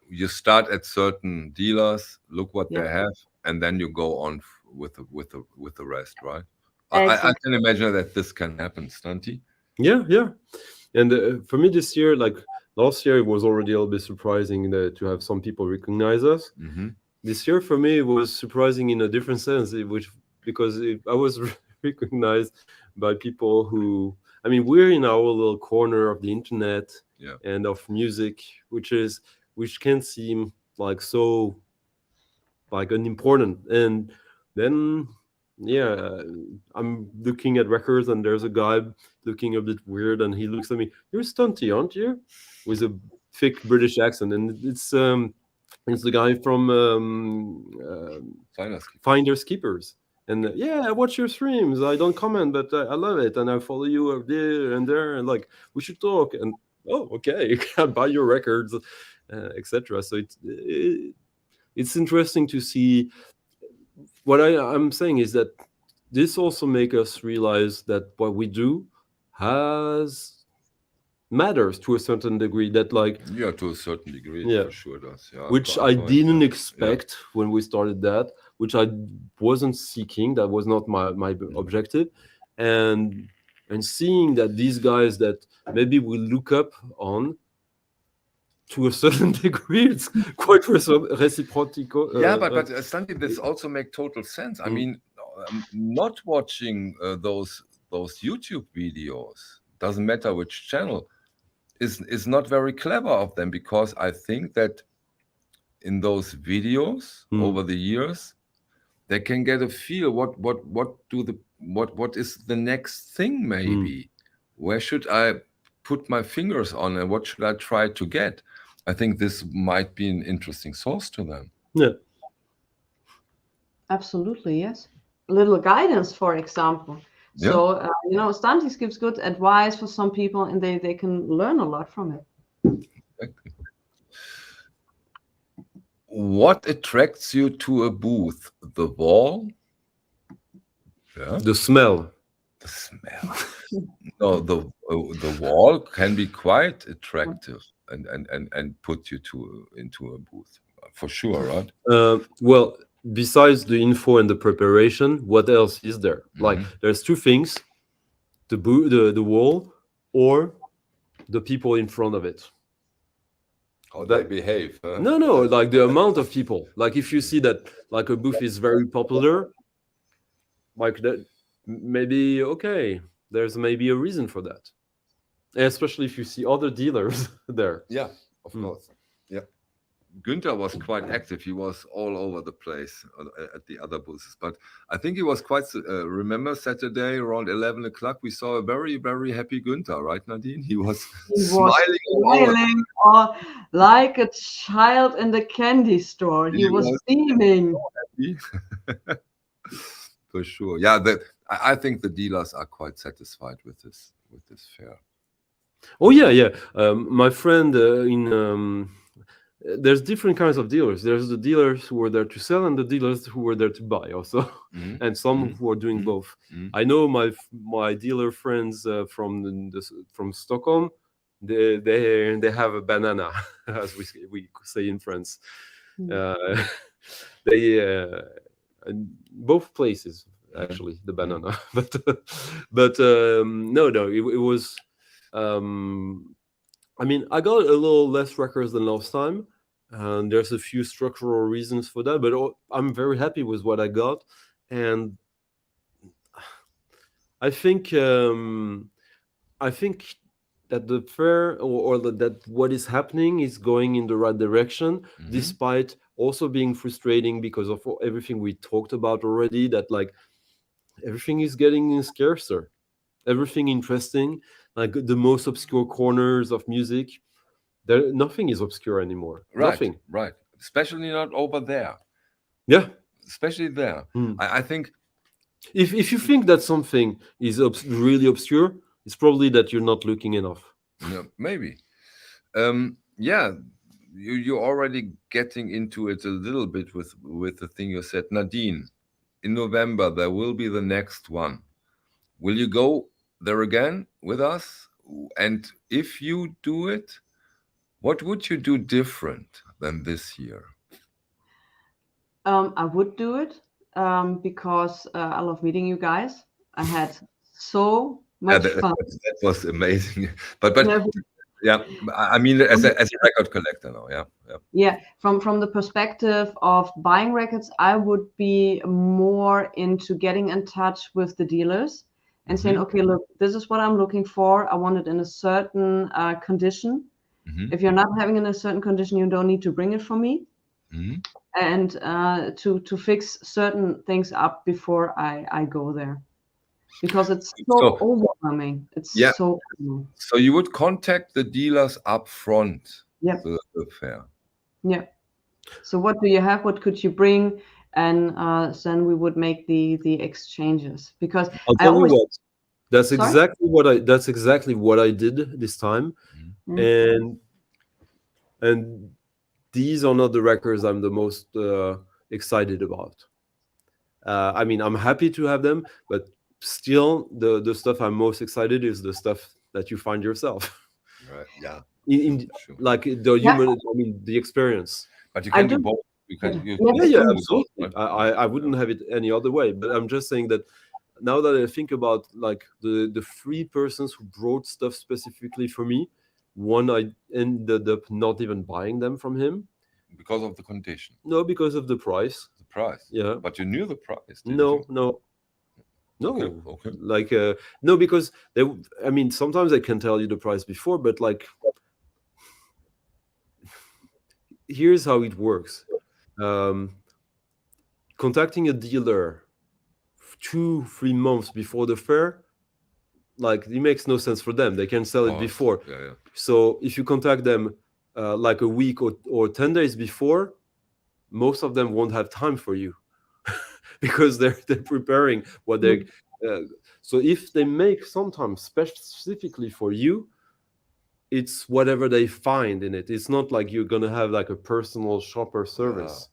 you start at certain dealers, look what they have, and then you go on with the rest, right? I can imagine that this can happen, Stanti. Yeah. And for me this year, like last year, it was already a little bit surprising to have some people recognize us. Mm-hmm. This year, for me, it was surprising in a different sense, because I was recognized by people who, I mean, we're in our little corner of the internet and of music, which can seem like so like unimportant. And then I'm looking at records and there's a guy looking a bit weird and he looks at me, "You're Stunty, aren't you?" with a thick British accent. And it's the guy from Finders Keepers. And I watch your streams. I don't comment, but I love it, and I follow you up there and there. And like, we should talk. And okay, you can buy your records, etc. So it's interesting to see. What I'm saying is that this also makes us realize that what we do matters to a certain degree. That to a certain degree, for sure does. Which I didn't expect when we started that. Which I wasn't seeking. That was not my objective. And seeing that these guys that maybe we look up on, to a certain degree, it's quite reciprocal. But Stanley, this also makes total sense. I mean, not watching those YouTube videos, doesn't matter which channel, is not very clever of them, because I think that in those videos over the years, they can get a feel what is the next thing, maybe. Where should I put my fingers on, and what should I try to get? I think this might be an interesting source to them. Yeah. Absolutely, yes. A little guidance, for example. Yeah. So, Stantis gives good advice for some people, and they can learn a lot from it. Exactly. What attracts you to a booth? The wall? The smell. The smell. No, the wall can be quite attractive and put you into a booth, for sure, right? Well, besides the info and the preparation, what else is there? Like, there's two things: the wall, or the people in front of it. How they behave. Huh? No, like the amount of people. Like, if you see that like a booth is very popular, like that, maybe there's maybe a reason for that. Especially if you see other dealers there. Yeah, of course. Yeah. Günther was quite active. He was all over the place at the other booths. But I think he was quite... remember Saturday around 11 o'clock, we saw a very, very happy Günther, right, Nadine? He was smiling like a child in the candy store. He was beaming. For sure. Yeah, I think the dealers are quite satisfied with this fair. Oh yeah. My friend there's different kinds of dealers. There's the dealers who were there to sell and the dealers who were there to buy also, and some who are doing both. I know my dealer friends from Stockholm. They have a banana, as we say in France. They both places actually, the banana, but no, it was. I mean, I got a little less records than last time, and there's a few structural reasons for that. But I'm very happy with what I got, and I think that the fair that what is happening is going in the right direction, despite also being frustrating because of everything we talked about already. That like everything is getting scarcer, everything interesting, like the most obscure corners of music. Nothing is obscure anymore. Right, Nothing. right. Especially not over there. Yeah. Especially there. I think if you think that something is really obscure, it's probably that you're not looking enough. Maybe. Yeah, you're already getting into it a little bit with the thing you said. Nadine, in November, there will be the next one. Will you go there again with us? And if you do it, what would you do different than this year? I would do it because I love meeting you guys. I had so much fun. That was amazing. But Yeah. yeah, I mean, as a record collector now, Yeah, from the perspective of buying records, I would be more into getting in touch with the dealers and saying, okay, look, this is what I'm looking for. I want it in a certain condition. If you're not having it in a certain condition, you don't need to bring it for me. And to fix certain things up before I go there, because it's so overwhelming. It's so overwhelming. So you would contact the dealers up front. Yep. The fair. Yeah. So what do you have? What could you bring? And then we would make the exchanges, because I'll I tell always. you what. That's Sorry? exactly what I did this time, and these are not the records I'm the most excited about. I mean, I'm happy to have them, but still, the stuff I'm most excited is the stuff that you find yourself. Right. Yeah. Sure. Like the human, I mean, the experience. But you can do both. Absolutely. I wouldn't have it any other way. But I'm just saying that now that I think about like the three persons who brought stuff specifically for me, one I ended up not even buying them from him because of the condition. No, because of the price. The price. Yeah. But you knew the price. No. Okay. Like no, because I mean, sometimes I can tell you the price before, but like, here's how it works. Contacting a dealer 2-3 months before the fair, like, it makes no sense for them. They can sell it before. Yeah. So if you contact them like a week or 10 days before, most of them won't have time for you because they're preparing what they. So if they make sometimes specifically for you, it's whatever they find in it. It's not like you're gonna have like a personal shopper service.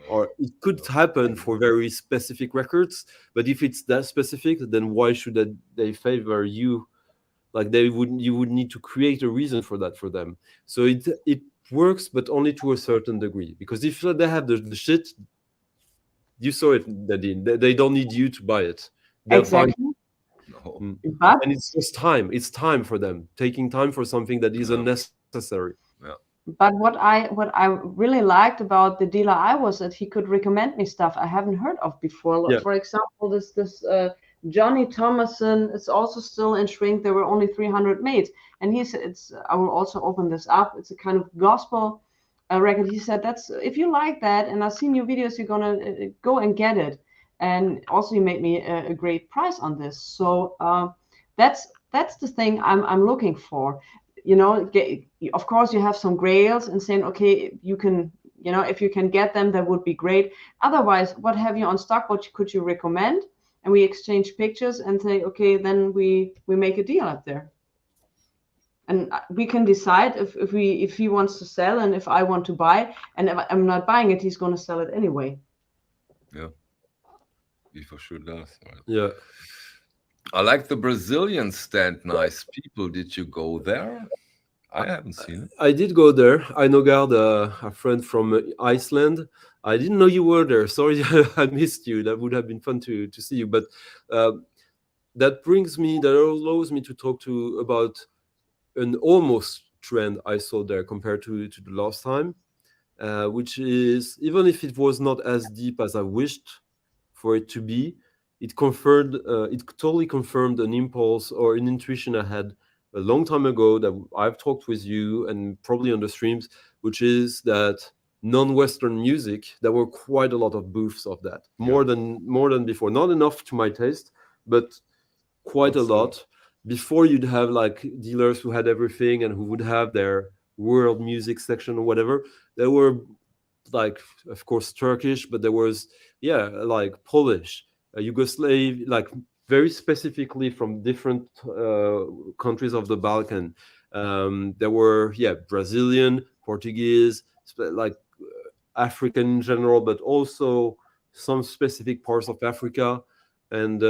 Or it could happen for very specific records, but if it's that specific, then why should they favor you? Like, you would need to create a reason for that for them. So it works, but only to a certain degree. Because if they have the shit, you saw it, Nadine. They don't need you to buy it. They'll exactly. And it's just time. It's time for them. Taking time for something that is unnecessary. Yeah. But what I really liked about the dealer I was at, he could recommend me stuff I haven't heard of before. Yeah. For example, this Johnny Thomason is also still in shrink. There were only 300 made, and he said I will also open this up. It's a kind of gospel record. He said that's if you like that, and I've seen your videos, you're gonna go and get it. And also, he made me a great price on this. So that's the thing I'm looking for. You know, of course, you have some grails and saying, okay, you can, you know, if you can get them, that would be great. Otherwise, what have you on stock? What could you recommend? And we exchange pictures and say, okay, then we make a deal up there. And we can decide if he wants to sell and if I want to buy. And if I'm not buying it, he's going to sell it anyway. Yeah, he for sure does. Right? Yeah. I like the Brazilian stand. Nice people. Did you go there? I haven't seen it. I did go there. I know a friend from Iceland. I didn't know you were there. Sorry, I missed you. That would have been fun to see you. But that allows me to talk about an almost trend I saw there compared to the last time, which is, even if it was not as deep as I wished for it to be, it totally confirmed an impulse or an intuition I had a long time ago that I've talked with you and probably on the streams, which is that non-Western music, there were quite a lot of booths of that, more than before. Not enough to my taste, but quite a lot. Before, you'd have like dealers who had everything and who would have their world music section or whatever. There were, like, of course, Turkish, but there was like Polish, Yugoslav, like very specifically from different countries of the Balkan. There were Brazilian, Portuguese, like African in general, but also some specific parts of Africa, and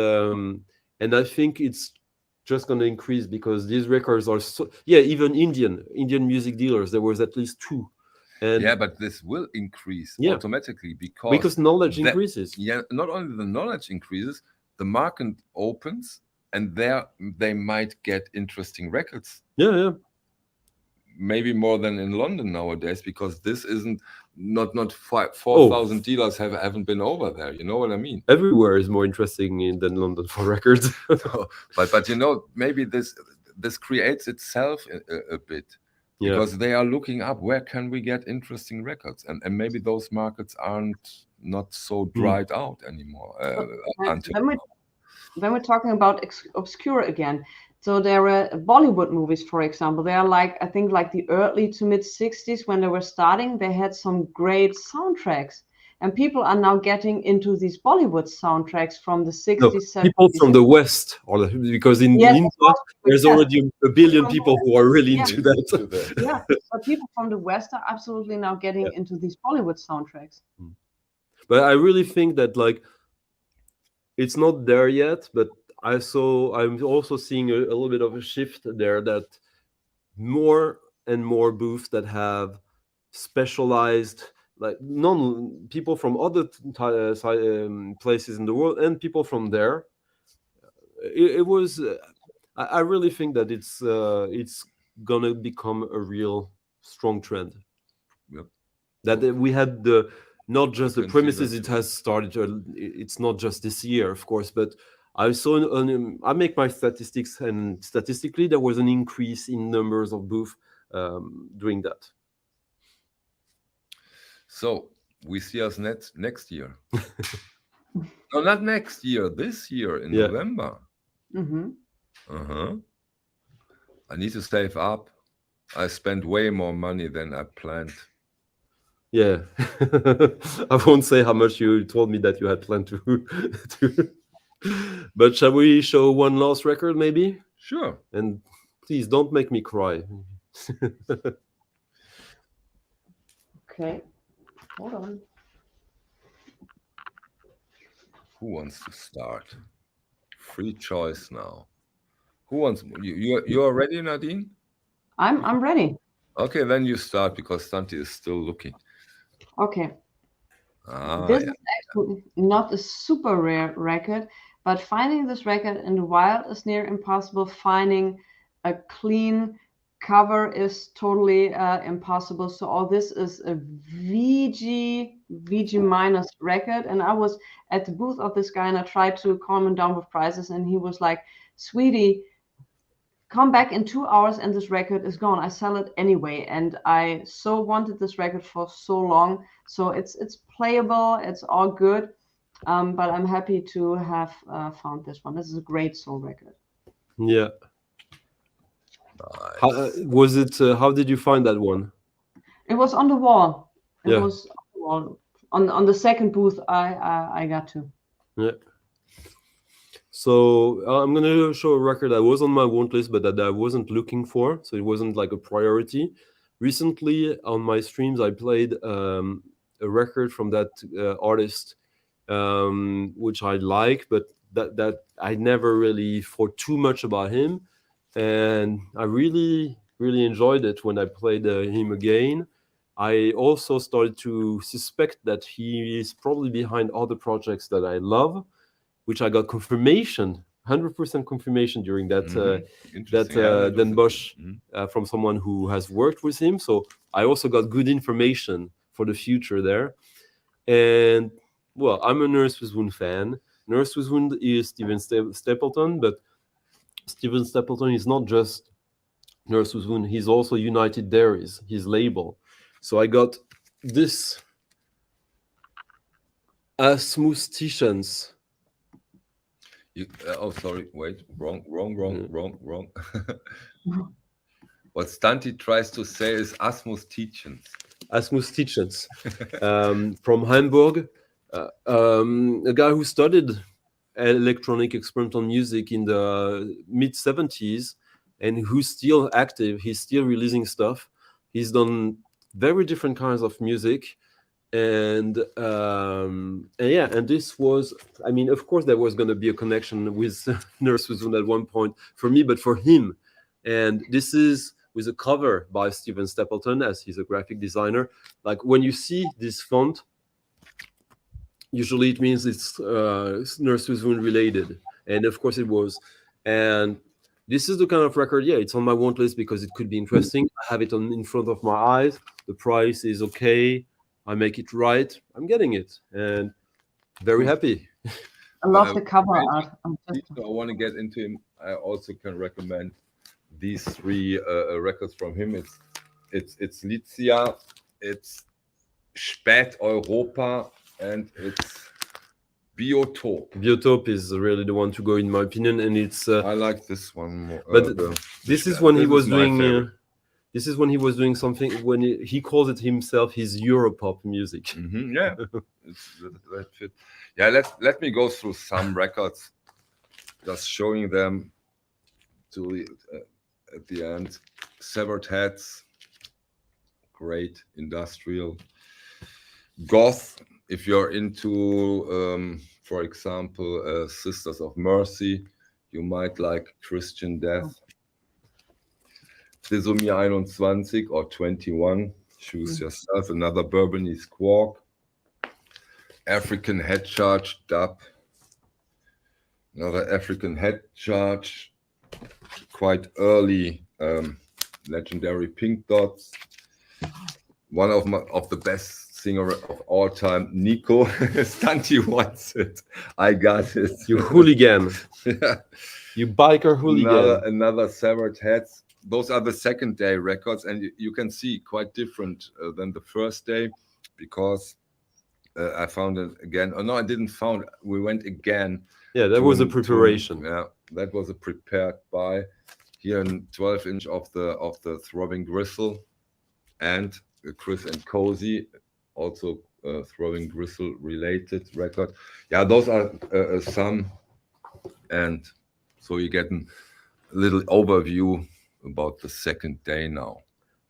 I think it's just going to increase because these records are even Indian music dealers. There was at least 2. And but this will increase automatically because knowledge increases. Not only the knowledge increases, the market opens, and there they might get interesting records. Maybe more than in London nowadays, because this isn't not 4,000 dealers haven't been over there. You know what I mean? Everywhere is more interesting than London for records. but you know, maybe this creates itself a bit, because they are looking up where can we get interesting records, and maybe those markets aren't not so dried out anymore. Then we're talking about obscure again. So there were Bollywood movies, for example. They are like, I think, like the early to mid 60s when they were starting. They had some great soundtracks, and people are now getting into these Bollywood soundtracks from the 60s, 70s. People from the West, because in India there's already a billion people who are really into that. But people from the West are absolutely now getting into these Bollywood soundtracks. But I really think that, like, it's not there yet, but I'm also seeing a little bit of a shift there, that more and more booths that have specialized, like, people from other places in the world and people from there. I really think that it's gonna become a real strong trend. That we had not just the premises. It has started. It's not just this year, of course, but I saw. I make my statistics, and statistically, there was an increase in numbers of booths doing that. So we see us next year. No, not next year. This year in November. I need to save up. I spent way more money than I planned. Yeah, I won't say how much you told me that you had planned to. But shall we show one last record, maybe? Sure. And please don't make me cry. Okay, hold on. Who wants to start? Free choice now. Who wants? You are ready, Nadine? I'm ready. Okay, then you start, because Santi is still looking. Okay. This is actually not a super rare record, but finding this record in the wild is near impossible. Finding a clean cover is totally impossible. So all this is a VG minus record, and I was at the booth of this guy, and I tried to calm him down with prices, and he was like, "Sweetie, come back in 2 hours and this record is gone. I sell it anyway." And I so wanted this record for so long. So it's playable, it's all good, but I'm happy to have found this one. This is a great soul record. Yeah. Nice. How was it? How did you find that one? It was on the wall. It was on the wall. On the second booth I got to. Yeah. So I'm going to show a record that was on my want list, but that I wasn't looking for. So it wasn't like a priority. Recently on my streams, I played a record from that artist, which I like, but that I never really thought too much about him. And I really, really enjoyed it when I played him again. I also started to suspect that he is probably behind other projects that I love, which I got confirmation 100% confirmation during that Interesting. Yeah, that Den was Bosch Mhm. from someone who has worked with him. So I also got good information for the future there. And well, I'm a Nurse with Wound fan. Nurse with Wound is Steven Stapleton, but Steven Stapleton is not just Nurse with Wound. He's also United Dairies, his label. So I got this Asmusticians. Oh, sorry. Wait. Wrong. What Stunty tries to say is Asmusticians. Asmusticians from Hamburg, a guy who studied electronic experimental music in the mid 70s and who's still active. He's still releasing stuff. He's done very different kinds of music. And yeah, and this was, I mean, of course, there was going to be a connection with Nurse with Wound at one point for me, but for him. And this is with a cover by Steven Stapleton, as he's a graphic designer. Like when you see this font, usually it means it's Nurse with Wound related, and of course it was. And this is the kind of record, yeah, it's on my want list because it could be interesting. I have it in front of my eyes. The price is okay. I make it right. I'm getting it, and very happy. I love the cover Wait, art. I want to get into him. I also can recommend these three records from him. It's Lizia, it's Spät Europa, and it's Biotop. Biotop is really the one to go, in my opinion, and it's. I like this one more. But this is when he was doing. favorite. This is when he was doing something when he calls it himself his Europop music. Yeah, that fit. Yeah, let me go through some records, just showing them to the, at the end. Severed Heads, great industrial. Goth, if you're into, for example, Sisters of Mercy, you might like Christian Death. Trisomie 21 or 21, choose yourself. Another Bourbony Squawk. African Head Charge, Dub. Another African Head Charge. Quite early, legendary Pink Dots. One of the best singer of all time, Nico. Stunty wants it. I got it. You hooligan. Yeah. You biker hooligan. Another Severed Heads. Those are the second day records, and you can see quite different than the first day, because I found it again. Oh no, I didn't found. We went again. Yeah, that was a preparation. Yeah, that was a prepared buy. Here in 12-inch of the Throbbing Gristle, and Chris and Cozy, also Throbbing Gristle related record. Yeah, those are some, and so you get a little overview about the second day now.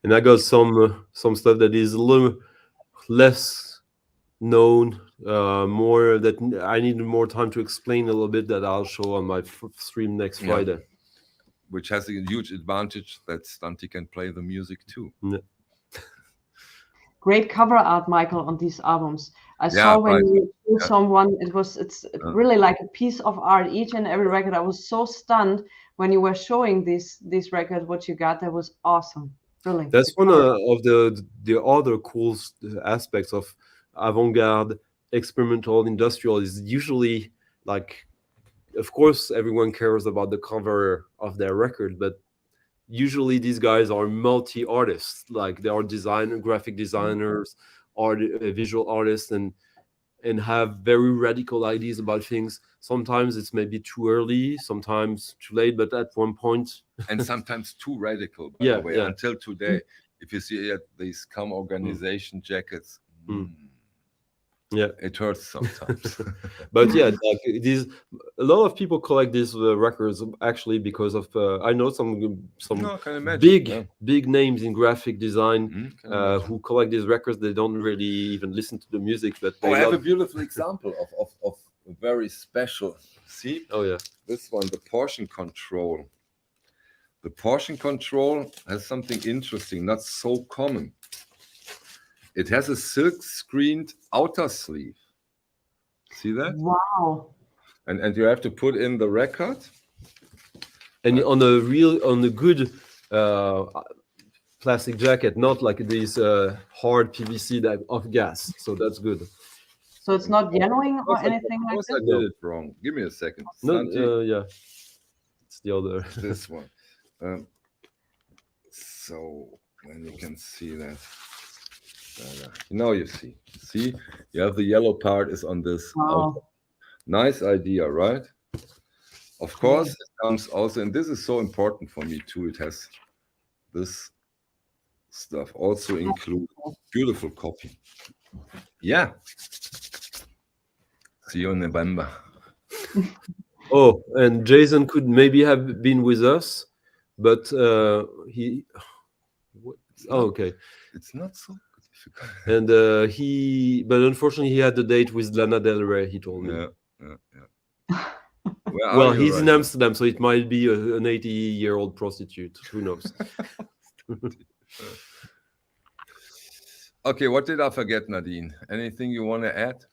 And I got some stuff that is a little less known, more that I need more time to explain a little bit, that I'll show on my stream next Friday. Which has a huge advantage that Stunty can play the music too. Yeah. Great cover art, Michael, on these albums. I saw when you showed someone, it's really like a piece of art, each and every record. I was so stunned when you were showing these records, what you got. That was awesome. Really. That's one of the other cool aspects of avant-garde, experimental, industrial, is usually like, of course, everyone cares about the cover of their record, but usually these guys are multi-artists. Like they are graphic designers, visual artists, and have very radical ideas about things. Sometimes it's maybe too early, sometimes too late, but at one point, and sometimes too radical. By the way, until today, if you see these organization jackets. Yeah, it hurts sometimes. But yeah, like a lot of people collect these records actually because of I know some big names in graphic design who collect these records. They don't really even listen to the music, but I have a beautiful example of a very special. See? Oh yeah, this one, the portion control. The portion control has something interesting, not so common. It has a silk screened outer sleeve. See that? Wow. And you have to put in the record. And on a good plastic jacket, not like these hard PVC that of gas. So that's good. So it's not yellowing or I anything like suppose I this? did it wrong. Give me a second. No, Santi, yeah, it's the other. this one. So when you can see that. Now you see. See, you have the yellow part is on this. Wow. Nice idea, right? Of course, it comes also, and this is so important for me too. It has this stuff also include beautiful copy. Yeah. See you in November. Oh, and Jason could maybe have been with us, but he. Oh, okay. It's not so difficult. And but unfortunately, he had a date with Lana Del Rey. He told me. Yeah. Where Well, are you he's right in now? Amsterdam, so it might be an 80-year-old prostitute. Who knows? Okay, what did I forget, Nadine? Anything you want to add?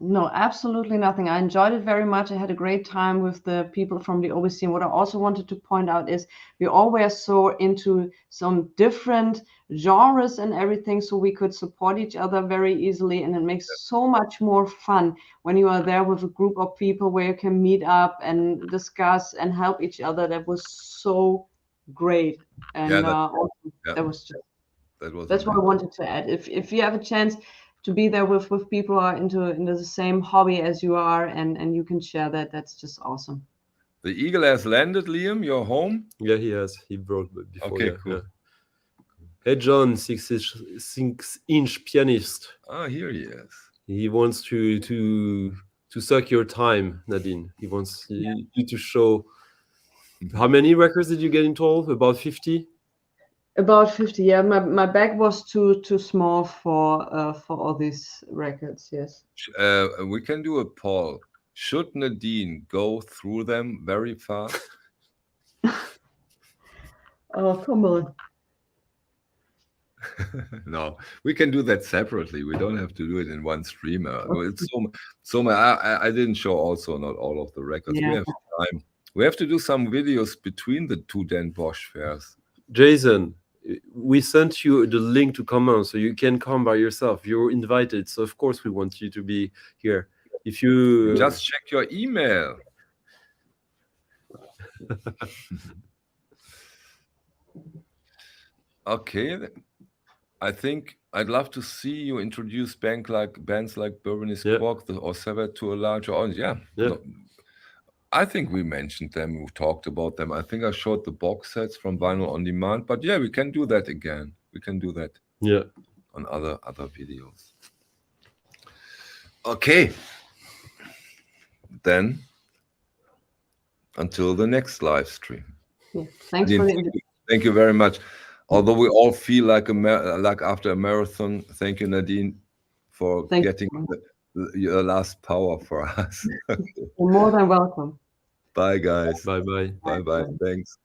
No, absolutely nothing. I enjoyed it very much. I had a great time with the people from the OBC. And what I also wanted to point out is we all were so into some different genres and everything, so we could support each other very easily. And it makes so much more fun when you are there with a group of people where you can meet up and discuss and help each other. That was so great. And that was just that's what I wanted to add. If you have a chance to be there with people who are into the same hobby as you are, and you can share that, that's just awesome. The eagle has landed, Liam. You're home? Yeah, he has. He brought before. Okay, yeah, cool. Yeah. Hey, John, 6-inch pianist. Ah, here he is. He wants to suck your time, Nadine. He wants you to show. How many records did you get in total? About 50? About 50, yeah. My bag was too small for all these records. Yes. We can do a poll. Should Nadine go through them very fast? Oh, come on. No, we can do that separately. We don't have to do it in one stream. It's so I didn't show also not all of the records. Yeah. We have time. We have to do some videos between the two Den Bosch fairs. Jason, we sent you the link to come on, so you can come by yourself. You're invited, so of course we want you to be here. If you Just check your email. Okay, I think I'd love to see you introduce bands like Bourbonist Quark or Sever to a larger audience. Yeah. No, I think we mentioned them. We talked about them. I think I showed the box sets from Vinyl on Demand. But yeah, we can do that again. We can do that. Yeah. On other videos. Okay. Then until the next live stream. Yeah. Thanks for the invitation. Thank you very much. Although we all feel like after a marathon, thank you, Nadine, for getting your last power for us. You're more than welcome. Bye, guys. Bye-bye. Bye-bye. Thanks.